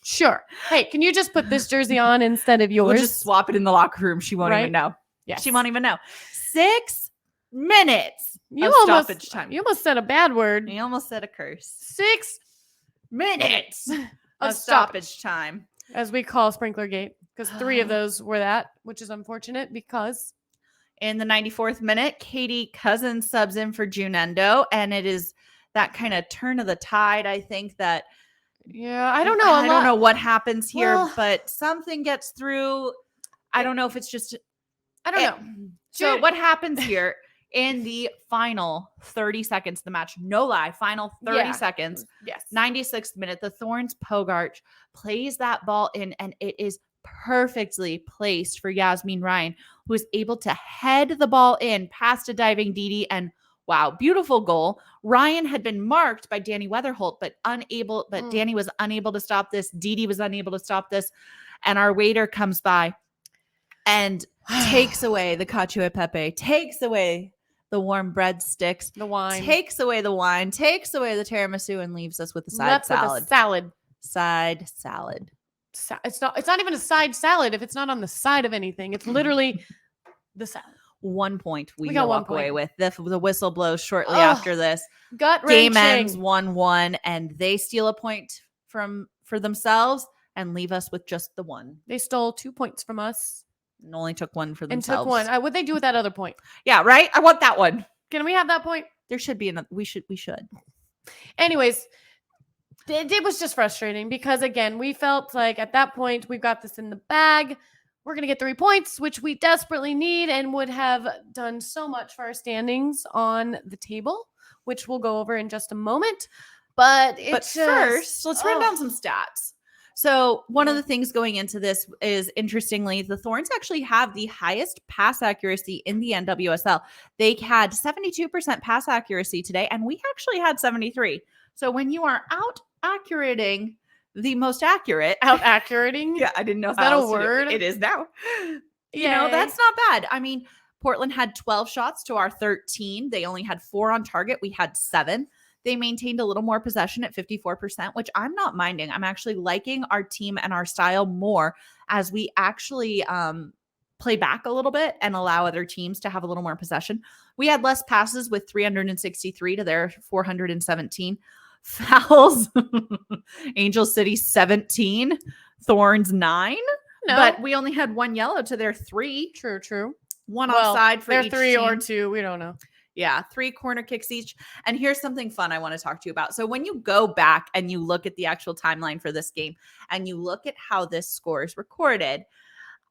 Sure. Hey, can you just put this jersey on instead of yours? We'll just swap it in the locker room. She won't even know. Yeah, she won't even know. 6 minutes of stoppage time. You almost said a bad word. You almost said a curse. 6 minutes of stoppage time, as we call Sprinkler Gate, because 3 of those were that, which is unfortunate because in the 94th minute, Katie Cousins subs in for Junendo, and it is that kind of turn of the tide. I think that. Yeah, I don't know. I don't know what happens here, but something gets through. I don't know if it's just. I don't know. So what happens here in the final 30 seconds of the match? No lie, final 30 seconds. Yes. 96th minute, the Thorns Pogač plays that ball in, and it is perfectly placed for Yasmin Ryan, who is able to head the ball in past a diving Didi, and wow, beautiful goal. Ryan had been marked by Danny Weatherholt, but Danny was unable to stop this. Didi was unable to stop this. And our waiter comes by and takes away the cacio e pepe, takes away the warm breadsticks, the wine, takes away the wine, takes away the tiramisu, and leaves us with a side salad. Side salad. It's not even a side salad if it's not on the side of anything. It's literally the salad. 1 point we got walk away with. The whistle blows shortly after this. Gut-wrenching. Game ends 1-1, and they steal a point for themselves and leave us with just the one. They stole 2 points from us and only took one for themselves. And took one. What'd they do with that other point? Yeah, right? I want that one. Can we have that point? There should be another. We should. Anyways, it was just frustrating because, again, we felt like at that point we've got this in the bag. We're going to get 3 points, which we desperately need and would have done so much for our standings on the table, which we'll go over in just a moment. But first, let's run down some stats. So one of the things going into this is, interestingly, the Thorns actually have the highest pass accuracy in the NWSL. They had 72% pass accuracy today, and we actually had 73%. So when you are out-accurating the most accurate. Out-accurating? Yeah, I didn't know. Is that a word? It is now. You know, that's not bad. I mean, Portland had 12 shots to our 13. They only had 4 on target. We had 7. They maintained a little more possession at 54%, which I'm not minding. I'm actually liking our team and our style more as we actually play back a little bit and allow other teams to have a little more possession. We had less passes with 363 to their 417. Fouls, Angel City 17, Thorns 9. No. But we only had 1 yellow to their 3. True. 1 offside for each 3 team. or 2. We don't know. Yeah, 3 corner kicks each. And here's something fun I want to talk to you about. So when you go back and you look at the actual timeline for this game and you look at how this score is recorded,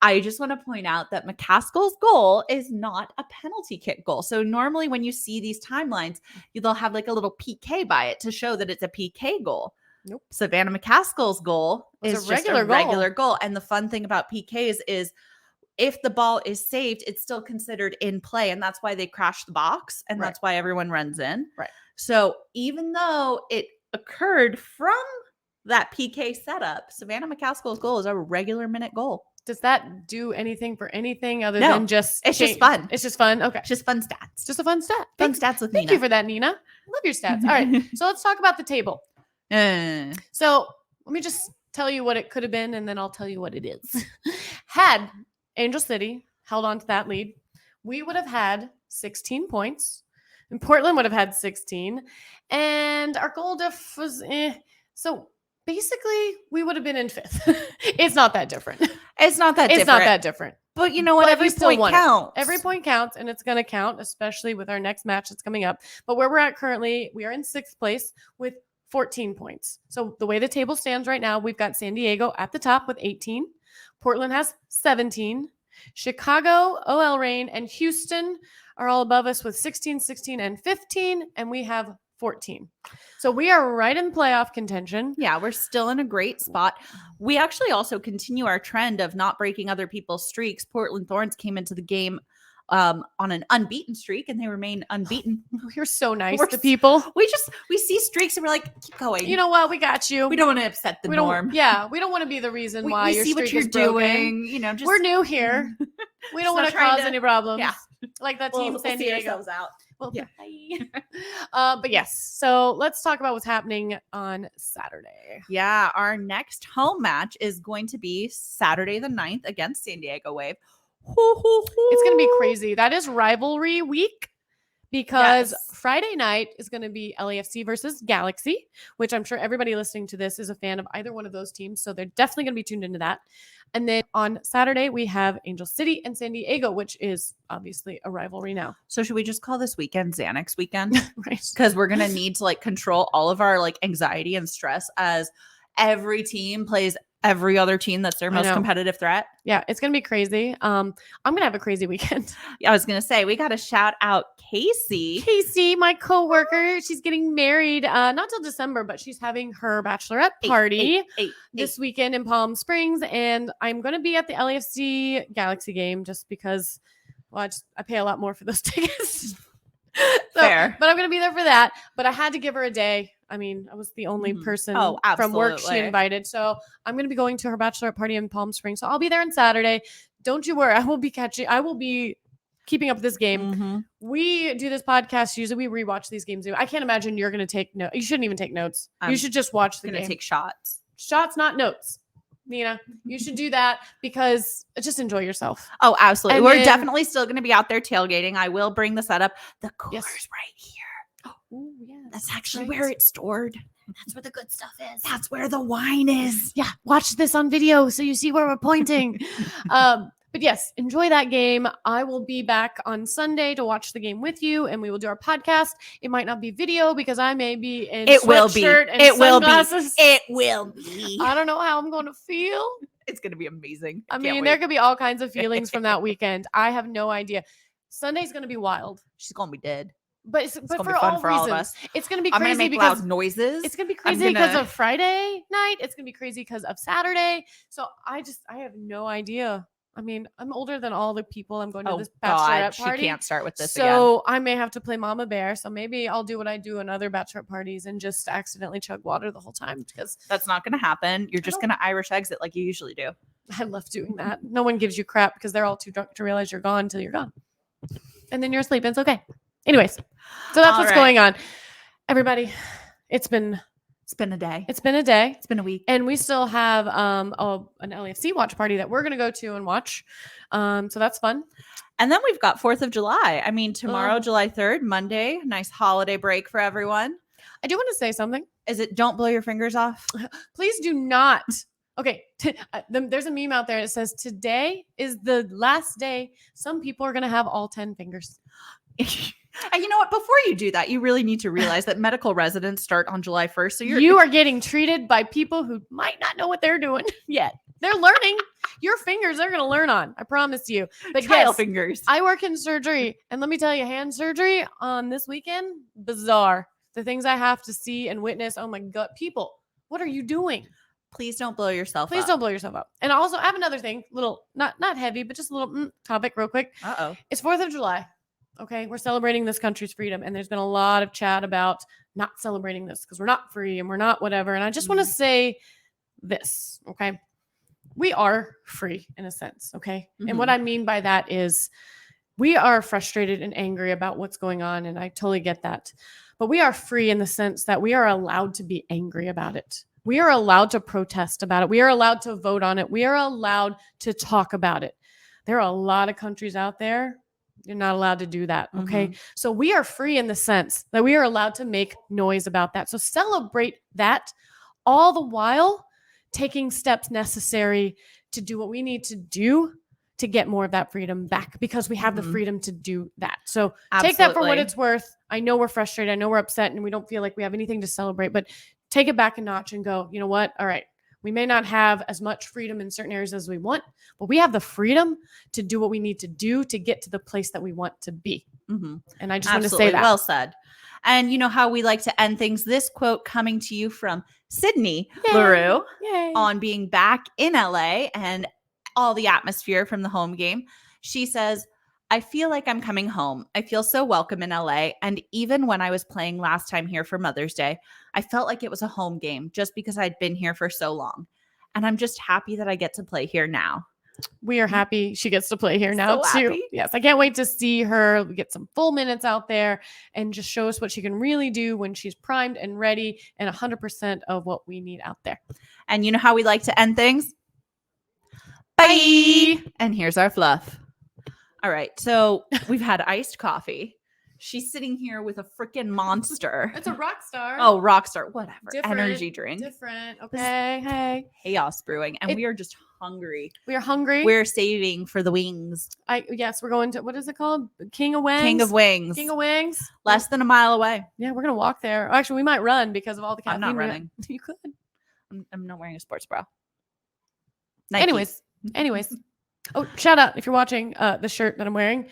I just want to point out that McCaskill's goal is not a penalty kick goal. So normally when you see these timelines, they'll have like a little PK by it to show that it's a PK goal. Nope. Savannah McCaskill's goal is a just a regular goal. And the fun thing about PKs is if the ball is saved, it's still considered in play. And that's why they crash the box. And that's why everyone runs in. Right. So even though it occurred from that PK setup, Savannah McCaskill's goal is a regular minute goal. Does that do anything for anything other than just... It's just fun. It's just fun? Okay. It's just fun stats. Just a fun stat. Fun stats with Nina. Thank you for that, Nina. Love your stats. All right. So let's talk about the table. So let me just tell you what it could have been, and then I'll tell you what it is. Had Angel City held on to that lead, we would have had 16 points, and Portland would have had 16, and our goal diff was So basically, we would have been in 5th. It's not that different. It's not that different. But you know what? Every point counts. Every point counts, and it's going to count, especially with our next match that's coming up. But where we're at currently, we are in 6th place with 14 points. So the way the table stands right now, we've got San Diego at the top with 18. Portland has 17. Chicago, OL Reign, and Houston are all above us with 16, 16, and 15. And we have 14. So we are right in playoff contention. Yeah, we're still in a great spot. We actually also continue our trend of not breaking other people's streaks. Portland Thorns came into the game on an unbeaten streak, and they remain unbeaten. You're so nice to people. We see streaks and we're like, keep going. You know what? We got you. We don't want to upset the norm. Yeah, we don't want to be the reason why your see streak what you're is broken. doing. You know, we're new here. We don't want to cause any problems. Yeah, like that team San Diego. Ourselves out. Well, yeah. But yes, so let's talk about what's happening on Saturday. Yeah, our next home match is going to be Saturday the 9th against San Diego Wave. It's going to be crazy. That is rivalry week because Friday night is going to be LAFC versus Galaxy, which I'm sure everybody listening to this is a fan of either one of those teams. So they're definitely going to be tuned into that. And then on Saturday, we have Angel City and San Diego, which is obviously a rivalry now. So should we just call this weekend Xanax weekend? Right. Because we're going to need to control all of our anxiety and stress as every team plays every other team that's their most competitive threat. Yeah, it's going to be crazy. I'm going to have a crazy weekend. Yeah, I was going to say, we got to shout out Casey. Casey, my coworker, she's getting married not till December, but she's having her bachelorette party this weekend in Palm Springs. And I'm going to be at the LAFC Galaxy game just because, well, I pay a lot more for those tickets. Fair. But I'm going to be there for that. But I had to give her a day. I mean, I was the only person from work she invited. So I'm going to be going to her bachelorette party in Palm Springs. So I'll be there on Saturday. Don't you worry. I will be keeping up with this game. Mm-hmm. We do this podcast. Usually we rewatch these games. I can't imagine you're going to take notes. You shouldn't even take notes. You should just watch the game. Going to take shots. Shots, not notes. Nina, you should do that because just enjoy yourself. Oh, absolutely. And we're definitely still going to be out there tailgating. I will bring the setup. The cooler's right here. Oh, yeah. That's actually where it's stored. That's where the good stuff is. That's where the wine is. Yeah. Watch this on video so you see where we're pointing. But yes, enjoy that game. I will be back on Sunday to watch the game with you, and we will do our podcast. It might not be video because I may be in sweatshirt and sunglasses. It will be. I don't know how I'm going to feel. It's going to be amazing. I mean, there could be all kinds of feelings from that weekend. I have no idea. Sunday's going to be wild. She's going to be dead. But for all reasons, it's going to be crazy. I'm going to make loud noises. It's going to be crazy because of Friday night. It's going to be crazy because of Saturday. So I have no idea. I mean, I'm older than all the people. I'm going to this bachelorette party. She can't start with this again. So I may have to play Mama Bear. So maybe I'll do what I do in other bachelorette parties and just accidentally chug water the whole time because that's not going to happen. You're just going to Irish exit like you usually do. I love doing that. No one gives you crap because they're all too drunk to realize you're gone until you're gone. And then you're asleep. It's okay. Anyways, so that's what's going on. Everybody, it's been a day. It's been a day. It's been a week. And we still have an LAFC watch party that we're going to go to and watch. So that's fun. And then we've got 4th of July. I mean, tomorrow, July 3rd, Monday, nice holiday break for everyone. I do want to say something. Is it don't blow your fingers off? Please do not. Okay. There's a meme out there that says today is the last day some people are going to have all 10 fingers. And you know what? Before you do that, you really need to realize that medical residents start on July 1st. So you are getting treated by people who might not know what they're doing yet. They're learning. Your fingers are going to learn on. I promise you. But trial fingers. I work in surgery. And let me tell you, hand surgery on this weekend, bizarre. The things I have to see and witness. Oh my God. People, what are you doing? Please don't blow yourself up. Please don't blow yourself up. And also, I have another thing, little, not heavy, but just a little topic real quick. It's 4th of July. Okay. We're celebrating this country's freedom. And there's been a lot of chat about not celebrating this because we're not free and we're not whatever. And I just want to say this. Okay. We are free in a sense. Okay. And what I mean by that is we are frustrated and angry about what's going on. And I totally get that. But we are free in the sense that we are allowed to be angry about it. We are allowed to protest about it. We are allowed to vote on it. We are allowed to talk about it. There are a lot of countries out there. You're not allowed to do that. Okay. So we are free in the sense that we are allowed to make noise about that. So celebrate that, all the while taking steps necessary to do what we need to do to get more of that freedom back, because we have the freedom to do that. So take that for what it's worth. I know we're frustrated. I know we're upset and we don't feel like we have anything to celebrate, but take it back a notch and go, you know what? All right. We may not have as much freedom in certain areas as we want, but we have the freedom to do what we need to do to get to the place that we want to be. And I just want to say that. Well said. And you know how we like to end things. This quote coming to you from Sydney LaRue on being back in LA and all the atmosphere from the home game. She says, I feel like I'm coming home. I feel so welcome in LA. And even when I was playing last time here for Mother's Day, I felt like it was a home game just because I'd been here for so long. And I'm just happy that I get to play here now. We are happy she gets to play here now too. Happy. Yes, I can't wait to see her get some full minutes out there and just show us what she can really do when she's primed and ready and 100% of what we need out there. And you know how we like to end things? Bye. And here's our fluff. All right. So we've had iced coffee. She's sitting here with a freaking monster. It's a rock star. Oh, rock star. Whatever. Different, energy drink. Different. Okay. Hey. Chaos brewing. And we are just hungry. We are hungry. We're saving for the wings. Yes, we're going to, what is it called? King of Wings? King of Wings. King of Wings. Less than a mile away. Yeah, we're going to walk there. Actually, we might run because of all the caffeine. I'm not running. You could. I'm not wearing a sports bra. Nikes. Anyways. Oh, shout out if you're watching the shirt that I'm wearing.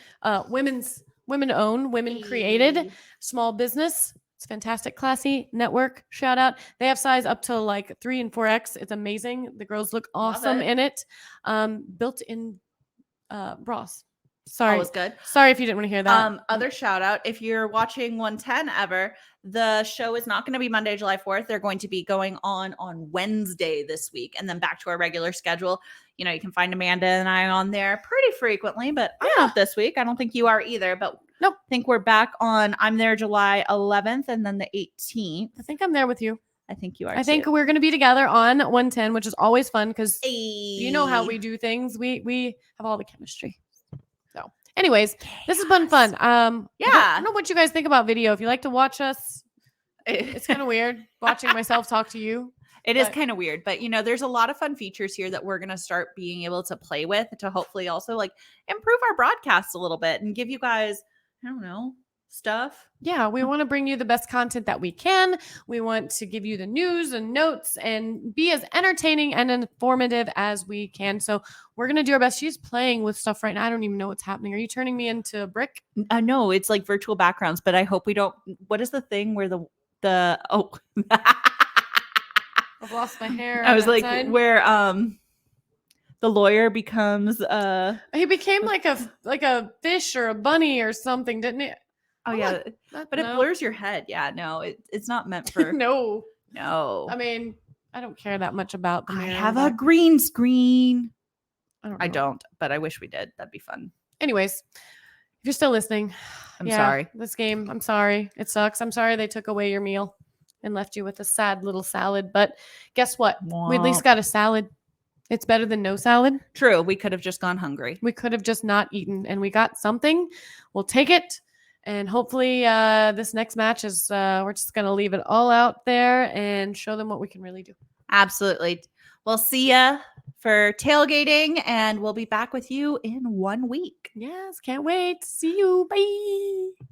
Women owned, women created, small business. It's fantastic, classy network. Shout out. They have size up to like 3 and 4X. It's amazing. The girls look awesome in it. Built in bras. Sorry. That was good. Sorry if you didn't want to hear that. Other shout out. If you're watching 110 ever, the show is not going to be Monday, July 4th. They're going to be going on Wednesday this week and then back to our regular schedule. You know, you can find Amanda and I on there pretty frequently, but I'm not this week. I don't think you are either, but nope. I think we're back on, I'm there July 11th and then the 18th. I think I'm there with you. I think you are. I think we're going to be together on 110, which is always fun because you know how we do things. We have all the chemistry. So anyways, this has been fun. I don't know what you guys think about video. If you like to watch us, it's kind of weird watching myself talk to you. It is kind of weird, but you know, there's a lot of fun features here that we're going to start being able to play with to hopefully also like improve our broadcast a little bit and give you guys, I don't know, stuff. Yeah, we want to bring you the best content that we can. We want to give you the news and notes and be as entertaining and informative as we can. So we're going to do our best. She's playing with stuff right now. I don't even know what's happening. Are you turning me into a brick? No, it's like virtual backgrounds, but I hope we don't. What is the thing where I've lost my hair. I was like, where the lawyer becomes he became like a fish or a bunny or something, didn't he? Oh yeah, but it blurs your head. Yeah, no, it's not meant for. No. I mean, I don't care that much about the mirror. I have a green screen. I don't, but I wish we did. That'd be fun. Anyways, if you're still listening, I'm sorry. This game, I'm sorry. It sucks. I'm sorry they took away your meal and left you with a sad little salad. But guess what? We at least got a salad. It's better than no salad. True. We could have just gone hungry. We could have just not eaten, and we got something. We'll take it. And hopefully this next match is we're just going to leave it all out there and show them what we can really do. Absolutely. We'll see ya for tailgating, and we'll be back with you in 1 week. Yes. Can't wait. See you. Bye.